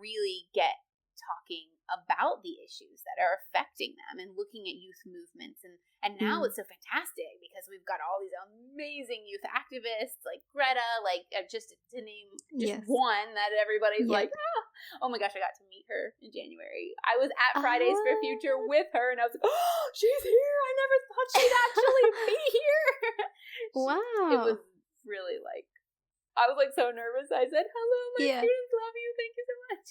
really get talking about the issues that are affecting them and looking at youth movements. And now it's so fantastic because we've got all these amazing youth activists like Greta, like just to name just one that everybody's like, oh my gosh, I got to meet her in January. I was at Fridays for Future with her and I was like, oh, she's here. I never thought she'd actually be here. Wow. It was really like, I was like so nervous. I said, hello, my students love you. Thank you so much.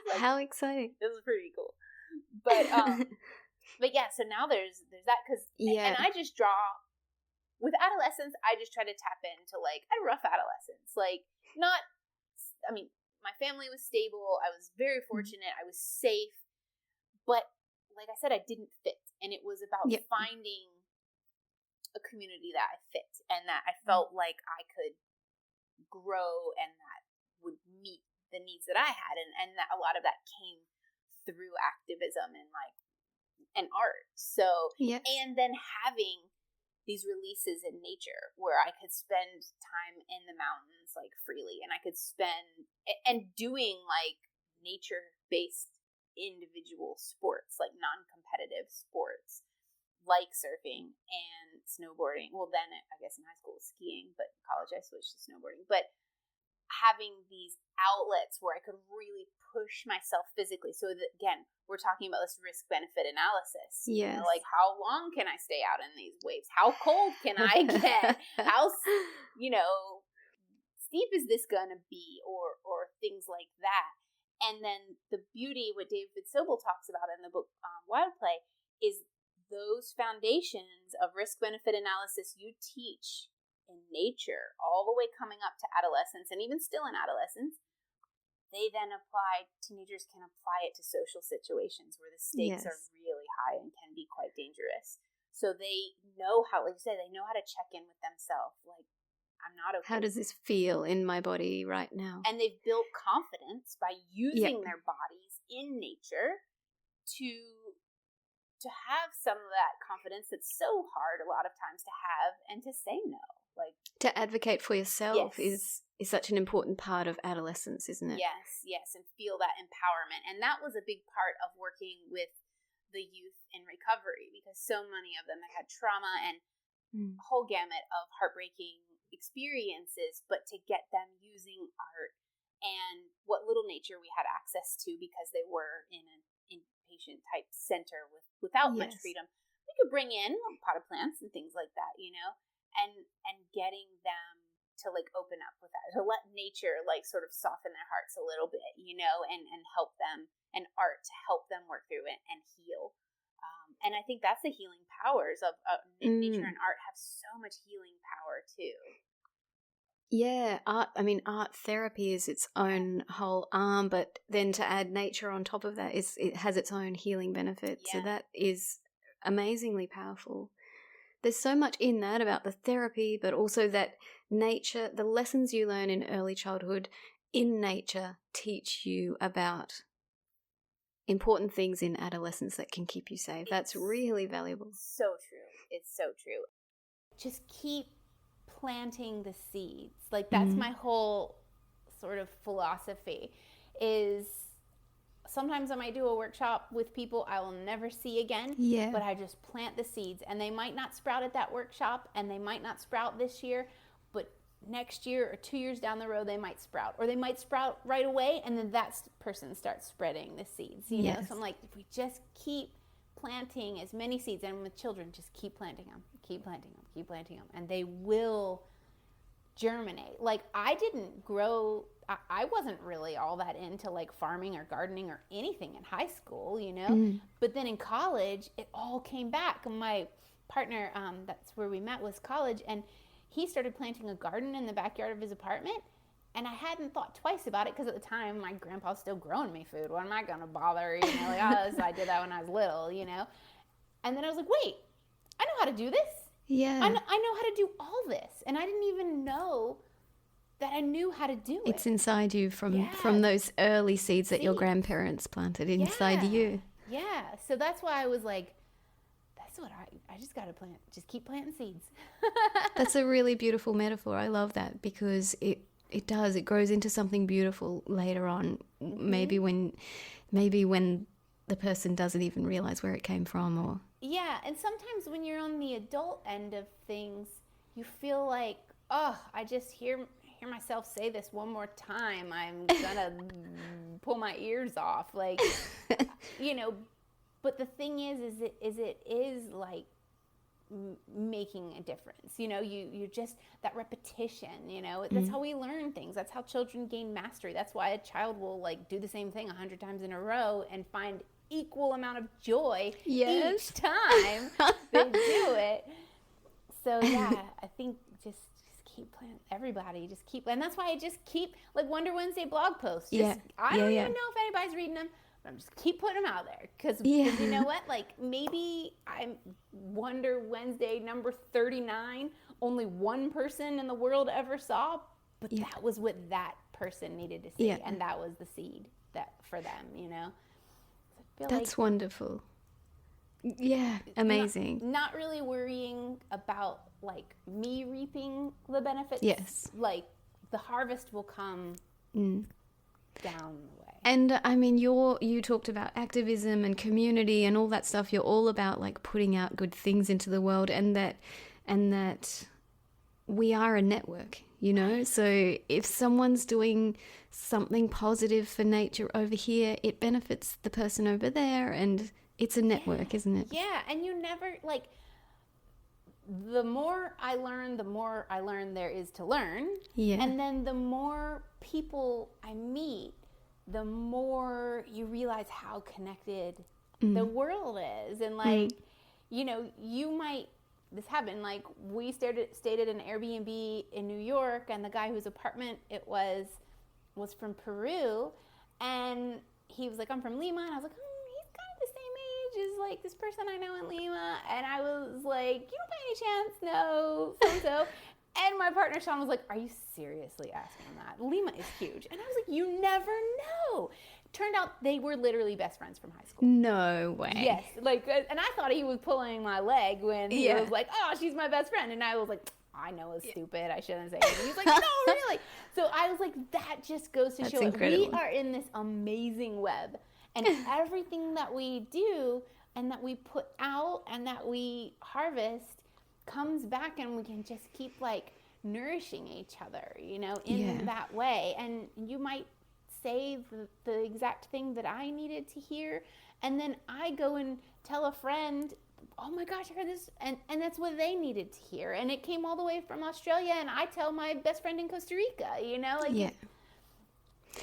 Like, how exciting. This is pretty cool. But yeah, so now there's that because, and I just draw, with adolescence, I just try to tap into like a rough adolescence. Like my family was stable. I was very fortunate. I was safe. But like I said, I didn't fit. And it was about finding a community that I fit and that I felt like I could grow and that would meet the needs that I had, and that a lot of that came through activism and art. So and then having these releases in nature where I could spend time in the mountains like freely, and I could spend and doing like nature-based individual sports, like non-competitive sports, like surfing and snowboarding. Well, then I guess in high school it was skiing, but in college I switched to snowboarding. But having these outlets where I could really push myself physically. So that, again, we're talking about this risk-benefit analysis. Yes. You know, like how long can I stay out in these waves? How cold can I get? How, steep is this going to be? Or things like that. And then the beauty, what David Sobel talks about in the book Wild Play, is those foundations of risk-benefit analysis you teach in nature all the way coming up to adolescence, and even still in adolescence, they then teenagers can apply it to social situations where the stakes are really high and can be quite dangerous. So they know how, like you said, they know how to check in with themselves. Like, I'm not okay. How does this feel in my body right now? And they've built confidence by using their bodies in nature to have some of that confidence that's so hard a lot of times to have and to say no. Like, to advocate for yourself is such an important part of adolescence, isn't it? Yes, and feel that empowerment. And that was a big part of working with the youth in recovery, because so many of them had trauma and a whole gamut of heartbreaking experiences, but to get them using art and what little nature we had access to, because they were in an inpatient type center without much freedom, we could bring in potted plants and things like that, and getting them to like open up with that, to let nature like sort of soften their hearts a little bit, and help them, and art to help them work through it and heal. And I think that's the healing powers of nature, and art have so much healing power too. Yeah, art therapy is its own whole arm, but then to add nature on top of that, it has its own healing benefits. So that is amazingly powerful. There's so much in that about the therapy, but also that nature, the lessons you learn in early childhood in nature teach you about important things in adolescence that can keep you safe. That's really valuable. So true. It's so true. Just keep planting the seeds. Like, that's my whole sort of philosophy, is sometimes I might do a workshop with people I will never see again, but I just plant the seeds, and they might not sprout at that workshop, and they might not sprout this year, but next year or 2 years down the road, they might sprout, or they might sprout right away, and then that person starts spreading the seeds, you know? So I'm like, if we just keep planting as many seeds, and with children, just keep planting them, and they will germinate. Like, I didn't grow, I wasn't really all that into like farming or gardening or anything in high school, but then in college, it all came back. My partner, that's where we met, was college, and he started planting a garden in the backyard of his apartment, and I hadn't thought twice about it, because at the time, my grandpa's still growing me food. What am I going to bother? I did that when I was little, And then I was like, wait, I know how to do this. Yeah. I know how to do all this. And I didn't even know that I knew how to do it. It's inside you from those early seeds that your grandparents planted inside you. Yeah. So that's why I was like, that's what I just got to plant. Just keep planting seeds. That's a really beautiful metaphor. I love that, because it does. It grows into something beautiful later on. Maybe when the person doesn't even realize where it came from, or yeah. And sometimes when you're on the adult end of things, you feel like, oh, I just hear myself say this one more time, I'm gonna pull my ears off, like, you know. But the thing is it is like making a difference. You know, you just, that repetition, you know, that's how we learn things. That's how children gain mastery. That's why a child will like do the same thing 100 times in a row and find equal amount of joy each time they do it. So yeah, I think just keep playing. Everybody just keep, and that's why I just keep, like, Wonder Wednesday blog posts. I don't even know if anybody's reading them, but I'm just keep putting them out there because you know what? Like, maybe I'm Wonder Wednesday number 39. Only one person in the world ever saw, but that was what that person needed to see, and that was the seed that for them. You know, so I feel that's wonderful. Yeah, amazing. Not really worrying about like me reaping the benefits. Yes. Like the harvest will come down the way. And I mean, you talked about activism and community and all that stuff. You're all about like putting out good things into the world, and that we are a network, you know? So if someone's doing something positive for nature over here, it benefits the person over there, and it's a network, isn't it? Yeah, and you never, like, the more I learn there is to learn. Yeah. And then the more people I meet, the more you realize how connected the world is. And, like, you know, this happened, like, we stayed at an Airbnb in New York, and the guy whose apartment it was from Peru, and he was like, I'm from Lima, and I was like, is like this person I know in Lima, and I was like, you don't by any chance know so-and-so? And my partner Sean was like, are you seriously asking him that? Lima is huge. And I was like, you never know. Turned out they were literally best friends from high school. No way. Yes, like, and I thought he was pulling my leg when he was like, oh, she's my best friend, and I was like, I know it's stupid, I shouldn't say anything. He's like, no, really. So I was like, that just goes to show we are in this amazing web. And everything that we do and that we put out and that we harvest comes back, and we can just keep like nourishing each other, you know, in that way. And you might say the exact thing that I needed to hear, and then I go and tell a friend, oh my gosh, I heard this, and that's what they needed to hear. And it came all the way from Australia, and I tell my best friend in Costa Rica, you know, like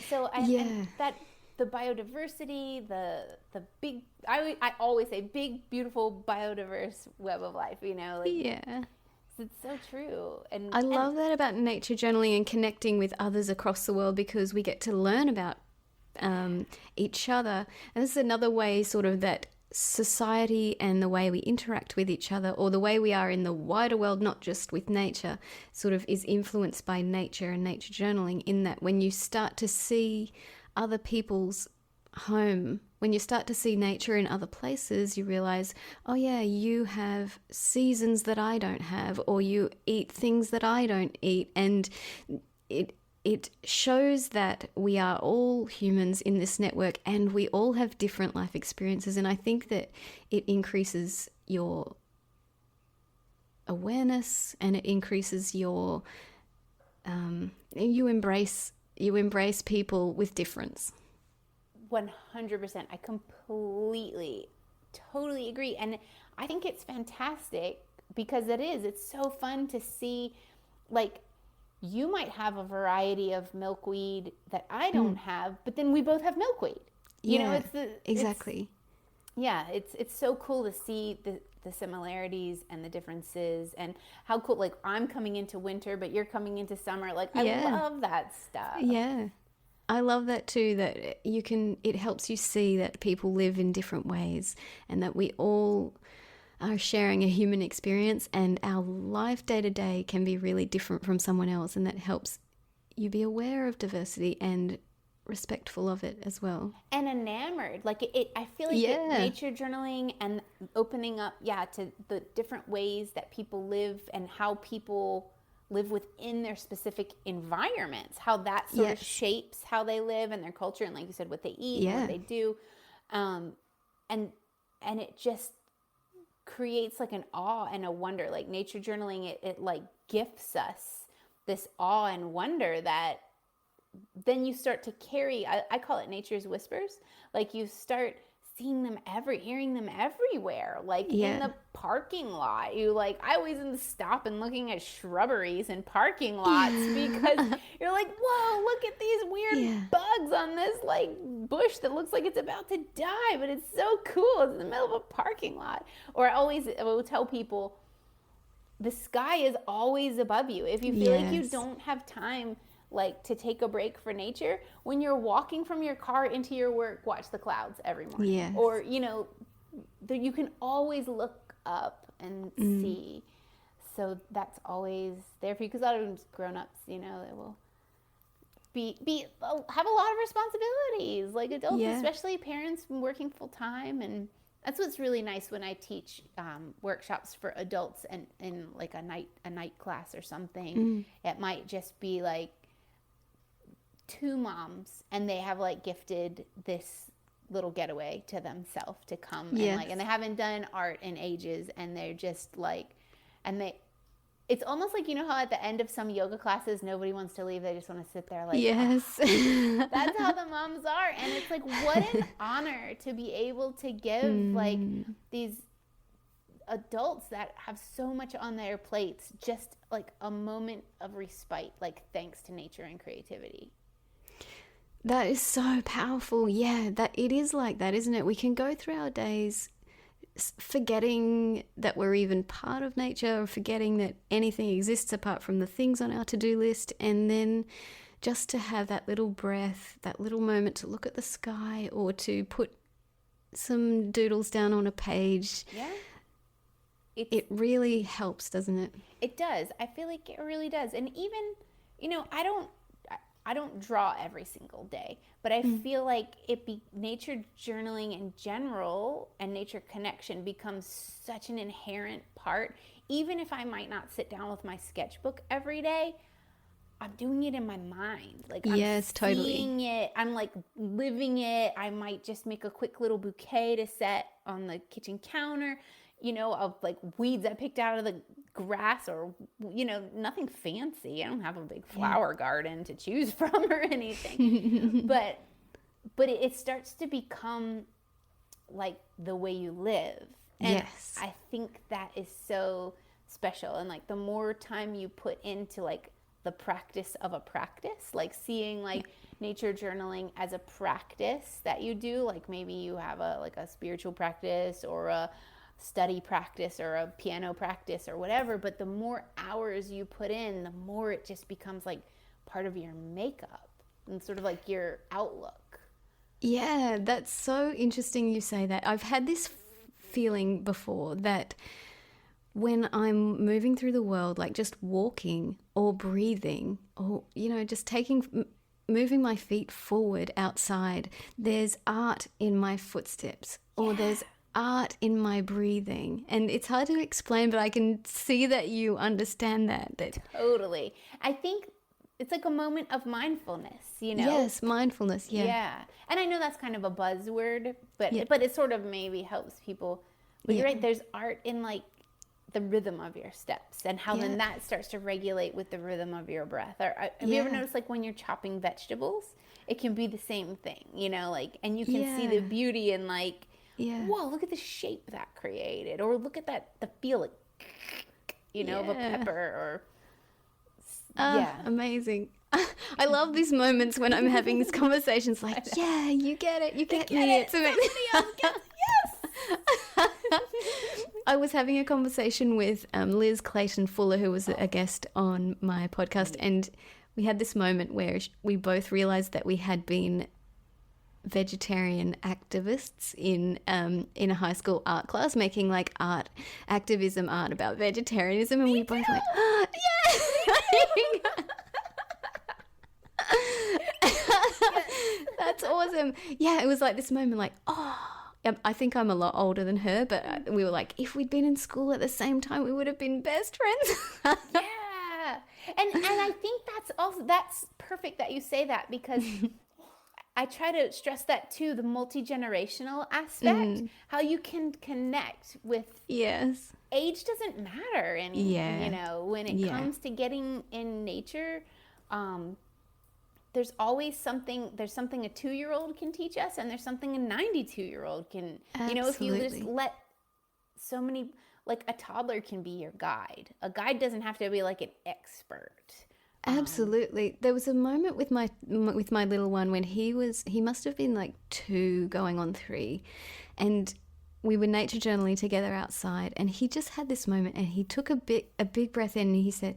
so and that the biodiversity, the big, I always say big, beautiful, biodiverse web of life, you know? Like, it's so true. And I love that about nature journaling and connecting with others across the world, because we get to learn about each other. And this is another way sort of that society and the way we interact with each other, or the way we are in the wider world, not just with nature, sort of is influenced by nature and nature journaling, in that when you start to see other people's home, when you start to see nature in other places, you realize, oh yeah, you have seasons that I don't have, or you eat things that I don't eat, and it shows that we are all humans in this network, and we all have different life experiences. And I think that it increases your awareness, and it increases your you embrace people with difference. 100%. I completely, totally agree. And I think it's fantastic because it's so fun to see, like, you might have a variety of milkweed that I don't have, but then we both have milkweed. You know, exactly. It's so cool to see the similarities and the differences, and how cool, like, I'm coming into winter, but you're coming into summer. Like, I love that stuff. Yeah. I love that too, that it helps you see that people live in different ways, and that we all are sharing a human experience, and our life day to day can be really different from someone else, and that helps you be aware of diversity and respectful of it as well. And enamored. Like, I feel like nature journaling and opening up, to the different ways that people live and how people live within their specific environments, how that sort of shapes how they live and their culture, and like you said, what they eat, and what they do, and it just creates like an awe and a wonder. Like nature journaling, it like gifts us this awe and wonder that then you start to carry. I call it nature's whispers. Like you start seeing them hearing them everywhere, like in the parking lot. I always stop and looking at shrubberies in parking lots because you're like, whoa, look at these weird bugs on this like bush that looks like it's about to die, but it's so cool. It's in the middle of a parking lot. Or I will tell people, the sky is always above you. If you feel like you don't have time like to take a break for nature, when you're walking from your car into your work, watch the clouds every morning. Yes. Or, you can always look up and see. So that's always there for you, because a lot of times grown-ups, they will have a lot of responsibilities, like adults, especially parents working full-time. And that's what's really nice when I teach workshops for adults and in like a night class or something. It might just be like 2 moms, and they have like gifted this little getaway to themselves to come and they haven't done art in ages, and they're just like, it's almost like, how at the end of some yoga classes nobody wants to leave, they just want to sit there like, that's how the moms are. And it's like, what an honor to be able to give like these adults that have so much on their plates just like a moment of respite, like thanks to nature and creativity. That is so powerful. Yeah, that it is like that, isn't it? We can go through our days forgetting that we're even part of nature, or forgetting that anything exists apart from the things on our to-do list. And then just to have that little breath, that little moment to look at the sky, or to put some doodles down on a page. Yeah. It really helps, doesn't it? It does. I feel like it really does. And even, I don't draw every single day, but I feel like nature journaling in general and nature connection becomes such an inherent part. Even if I might not sit down with my sketchbook every day, I'm doing it in my mind. Like I'm seeing it, I'm like living it. I might just make a quick little bouquet to set on the kitchen counter, of like weeds I picked out of the grass, or nothing fancy. I don't have a big flower garden to choose from or anything. but it starts to become like the way you live. And I think that is so special. And like the more time you put into like the practice of a practice, like seeing like nature journaling as a practice that you do, like maybe you have a spiritual practice or a study practice or a piano practice or whatever, but the more hours you put in, the more it just becomes like part of your makeup and sort of like your outlook. Yeah, that's so interesting you say that. I've had this feeling before that when I'm moving through the world, like just walking or breathing or, just moving my feet forward outside, there's art in my footsteps, or there's art in my breathing. And it's hard to explain, but I can see that you understand that. Totally. I think it's like a moment of mindfulness, Yes, mindfulness, Yeah. And I know that's kind of a buzzword, but it sort of maybe helps people. But you're right, there's art in like the rhythm of your steps, and how then that starts to regulate with the rhythm of your breath. Or have you ever noticed like when you're chopping vegetables, it can be the same thing, like, and you can see the beauty in like, whoa, look at the shape that created, or look at the feel of a pepper, or amazing. I love these moments when I'm having these conversations like, you get it, you get me. It's amazing. I was having a conversation with Liz Clayton Fuller, who was a guest on my podcast, and we had this moment where we both realized that we had been vegetarian activists in a high school art class, making like art about vegetarianism, and we both went, that's awesome. It was like this moment like, I think I'm a lot older than her, but we were like, if we'd been in school at the same time, we would have been best friends. And I think that's perfect that you say that, because I try to stress that too, the multi-generational aspect, how you can connect with. Yes. Age doesn't matter, and when it comes to getting in nature, there's always something. There's something a 2-year-old can teach us, and there's something a 92-year-old can. Absolutely. If you just let so many, like a toddler can be your guide. A guide doesn't have to be like an expert. Absolutely. There was a moment with my little one when he must have been like 2 going on 3, and we were nature journaling together outside, and he just had this moment, and he took a big breath in, and he said,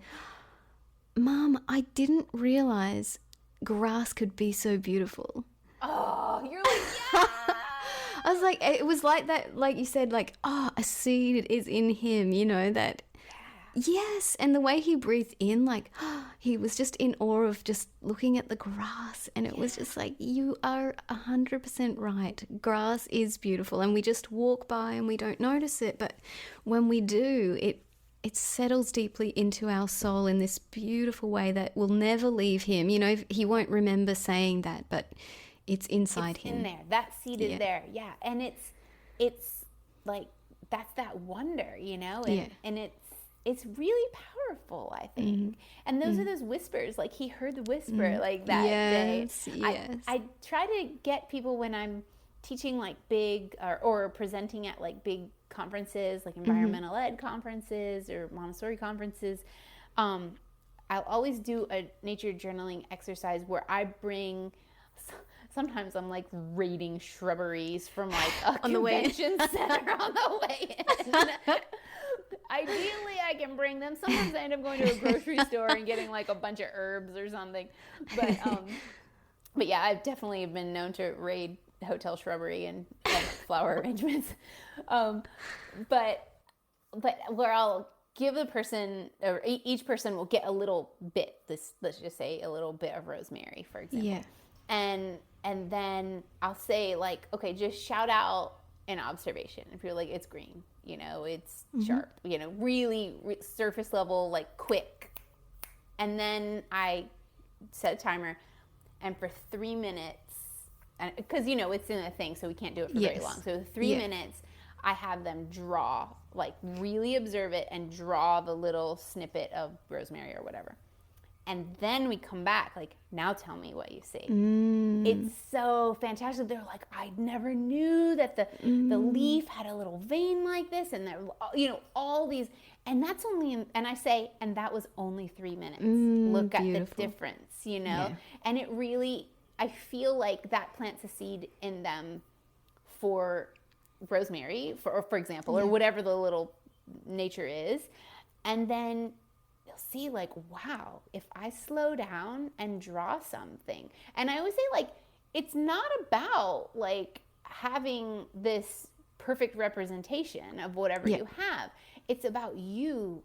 "Mom, I didn't realize grass could be so beautiful." Oh, you're like, yeah. I was like, it was like that, like you said, like, oh, a seed is in him, that. Yes, and the way he breathed in, like, he was just in awe of just looking at the grass, and it was just like, you are 100% right. Grass is beautiful, and we just walk by and we don't notice it, but when we do, it settles deeply into our soul in this beautiful way that will never leave him. He won't remember saying that, but it's inside him. In there. That seed is there, yeah. And it's like, that's that wonder, and it's really powerful, I think. And those are those whispers, like he heard the whisper like that day. Yes. I try to get people when I'm teaching like big or presenting at like big conferences, like environmental ed conferences or Montessori conferences. I'll always do a nature journaling exercise where I bring, sometimes I'm like raiding shrubberies from like a convention center on the way in. Ideally, I can bring them. Sometimes I end up going to a grocery store and getting like a bunch of herbs or something. But yeah, I've definitely been known to raid hotel shrubbery and flower arrangements. But where I'll give the person, or each person will get a little bit. Let's just say a little bit of rosemary, for example. Yeah. And then I'll say like, okay, just shout out an observation. If you're like, it's green, it's sharp, really surface level, like quick. And then I set a timer, and for 3 minutes, and because it's in a thing, so we can't do it for very long. So 3 minutes, I have them draw, like really observe it and draw the little snippet of rosemary or whatever. And then we come back, like, now tell me what you see. It's so fantastic. They're like, I never knew that the leaf had a little vein like this, and there, all these, and that's only, and I say, and that was only 3 minutes. Look at the difference, and it really, I feel like that plants a seed in them for rosemary, for example, or whatever the little nature is, and then you'll see like, wow, if I slow down and draw something. And I always say, like, it's not about like having this perfect representation of whatever you have. It's about you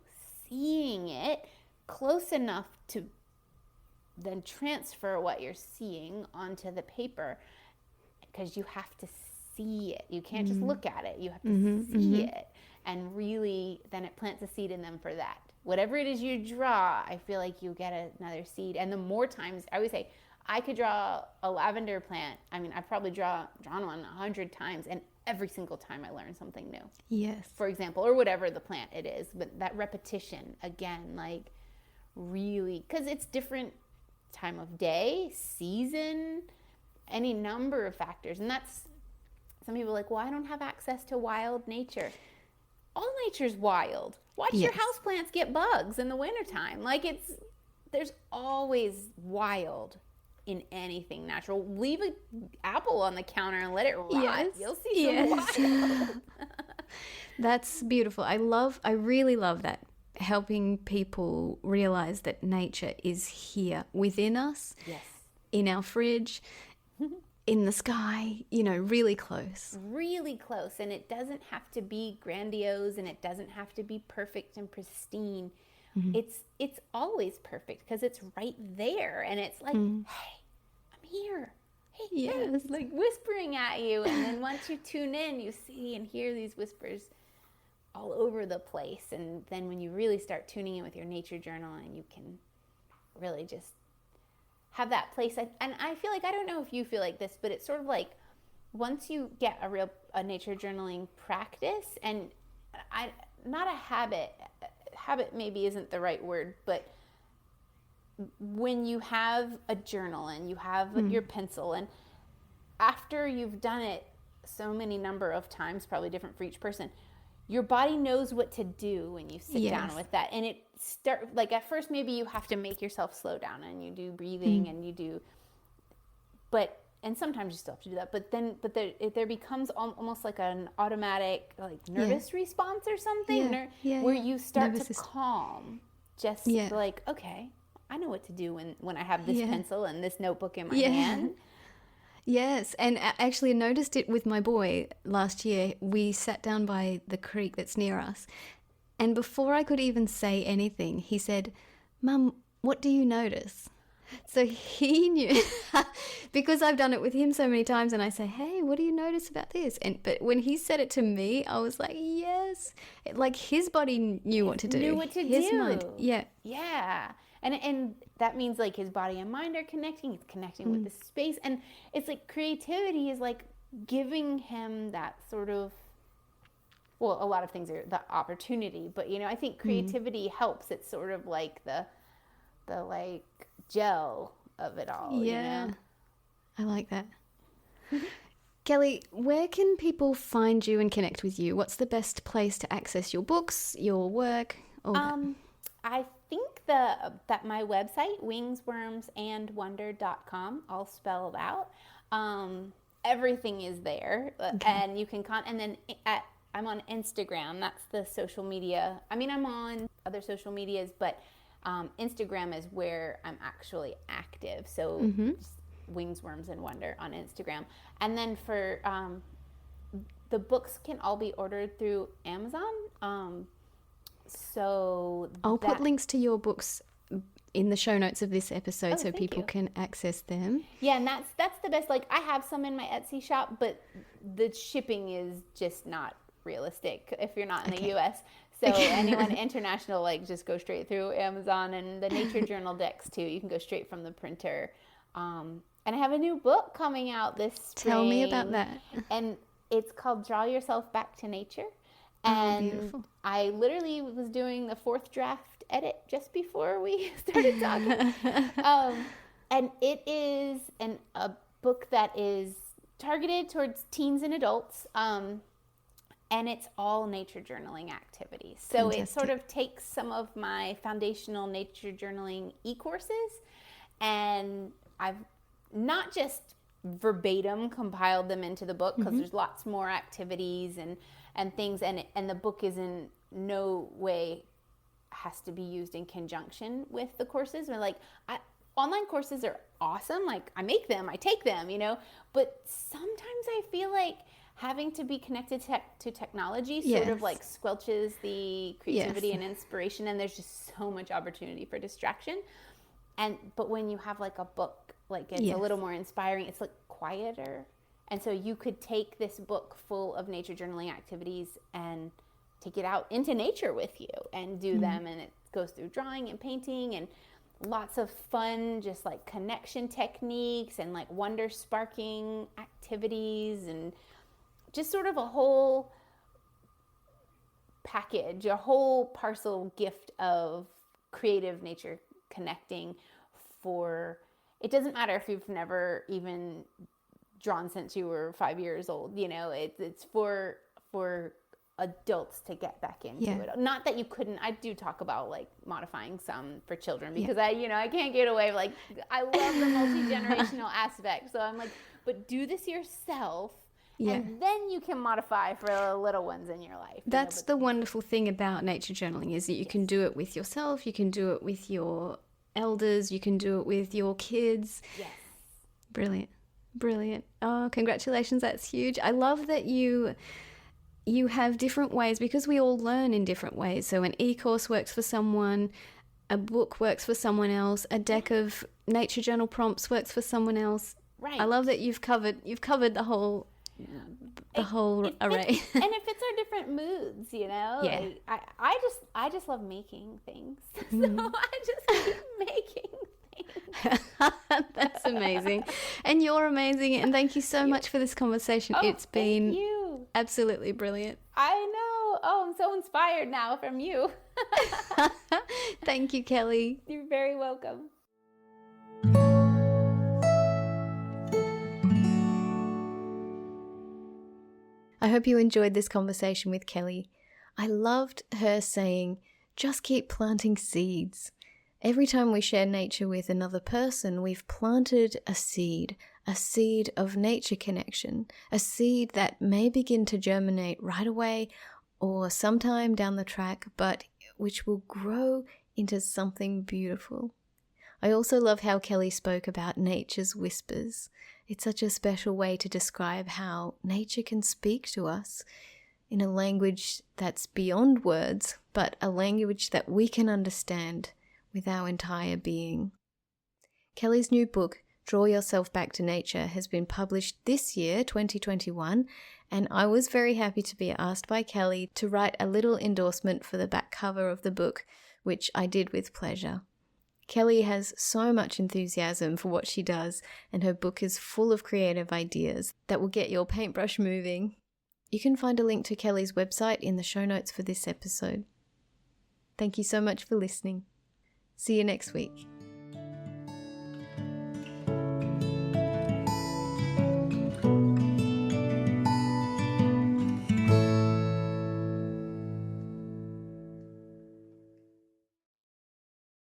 seeing it close enough to then transfer what you're seeing onto the paper, because you have to see it. You can't just look at it. You have to see it. And really, then it plants a seed in them for that. Whatever it is you draw, I feel like you get another seed. And the more times, I always say, I could draw a lavender plant. I mean, I've probably drawn one 100 times, and every single time I learn something new. Yes. For example, or whatever the plant it is. But that repetition, again, like really, because it's different time of day, season, any number of factors. And that's, some people are like, well, I don't have access to wild nature. All nature's wild. Watch your houseplants get bugs in the wintertime. Like, there's always wild in anything natural. Leave an apple on the counter and let it rot. Yes. You'll see some wild. That's beautiful. I really love that. Helping people realize that nature is here within us. Yes. In our fridge, in the sky, really close. Really close. And it doesn't have to be grandiose, and it doesn't have to be perfect and pristine. It's always perfect because it's right there. And it's like, hey, I'm here. Hey, hey, like whispering at you. And then once you tune in, you see and hear these whispers all over the place. And then when you really start tuning in with your nature journal, and you can really just have that place. And I feel like, I don't know if you feel like this, but it's sort of like once you get a nature journaling practice, and not a habit maybe isn't the right word, but when you have a journal and you have your pencil, and after you've done it so many number of times, probably different for each person, your body knows what to do when you sit down with that. And like at first maybe you have to make yourself slow down, and you do breathing and you do, and sometimes you still have to do that, but there becomes almost like an automatic like nervous response or something where you start to calm, just like, okay, I know what to do when I have this pencil and this notebook in my hand. Yes, and actually I noticed it with my boy last year. We sat down by the creek that's near us, and before I could even say anything, he said, "Mum, what do you notice?" So he knew because I've done it with him so many times, and I say, "Hey, what do you notice about this?" But when he said it to me, I was like, "Yes!" Like his body knew what to do. Knew what to his do. Mind, yeah. And that means like his body and mind are connecting. He's connecting with the space, and it's like creativity is like giving him that sort of. Well, a lot of things are the opportunity, but I think creativity helps. It's sort of like the like gel of it all. Yeah, I like that. Kelly, where can people find you and connect with you? What's the best place to access your books, your work? I think that my website, wingswormsandwonder.com, all spelled out. Everything is there, and you can and then I'm on Instagram. That's the social media. I mean, I'm on other social medias, but Instagram is where I'm actually active. So just Wings, Worms, and Wonder on Instagram. And then for the books can all be ordered through Amazon. So I'll put links to your books in the show notes of this episode so people can access them. Yeah, and that's the best. Like, I have some in my Etsy shop, but the shipping is just not realistic if you're not in the US. So anyone international, like, just go straight through Amazon. And the nature journal decks too, you can go straight from the printer. And I have a new book coming out this spring. Tell me about that. And it's called Draw Yourself Back to Nature. And beautiful. I literally was doing the 4th draft edit just before we started talking. And it is a book that is targeted towards teens and adults. And it's all nature journaling activities. So Fantastic. It sort of takes some of my foundational nature journaling e-courses, and I've not just verbatim compiled them into the book, because there's lots more activities and things, and the book is in no way has to be used in conjunction with the courses. And like, online courses are awesome. Like, I make them, I take them, but sometimes I feel like having to be connected to technology sort of like squelches the creativity and inspiration, and there's just so much opportunity for distraction. But when you have like a book, like it's a little more inspiring, it's like quieter. And so you could take this book full of nature journaling activities and take it out into nature with you and do them. And it goes through drawing and painting and lots of fun, just like connection techniques and like wonder sparking activities, and just sort of a whole package, a whole parcel gift of creative nature connecting. It doesn't matter if you've never even drawn since you were 5 years old, it's for adults to get back into it. Not that you couldn't. I do talk about like modifying some for children, because I can't get away. Like, I love the multi-generational aspect. So I'm like, but do this yourself. And then you can modify for the little ones in your life. That's the wonderful thing about nature journaling, is that you can do it with yourself, you can do it with your elders, you can do it with your kids. Yes. Brilliant. Oh, congratulations. That's huge. I love that you have different ways, because we all learn in different ways. So an e-course works for someone, a book works for someone else, a deck of nature journal prompts works for someone else. Right. I love that you've covered the whole array. And it fits our different moods, Like, I just love making things. So I just keep making amazing. And you're amazing. And thank you so much for this conversation. It's been absolutely brilliant. I know. Oh, I'm so inspired now from you. Thank you, Kelly. You're very welcome. I hope you enjoyed this conversation with Kelly. I loved her saying, just keep planting seeds. Every time we share nature with another person, we've planted a seed of nature connection, a seed that may begin to germinate right away or sometime down the track, but which will grow into something beautiful. I also love how Kelly spoke about nature's whispers. It's such a special way to describe how nature can speak to us in a language that's beyond words, but a language that we can understand with our entire being. Kelly's new book, Draw Yourself Back to Nature, has been published this year, 2021, and I was very happy to be asked by Kelly to write a little endorsement for the back cover of the book, which I did with pleasure. Kelly has so much enthusiasm for what she does, and her book is full of creative ideas that will get your paintbrush moving. You can find a link to Kelly's website in the show notes for this episode. Thank you so much for listening. See you next week.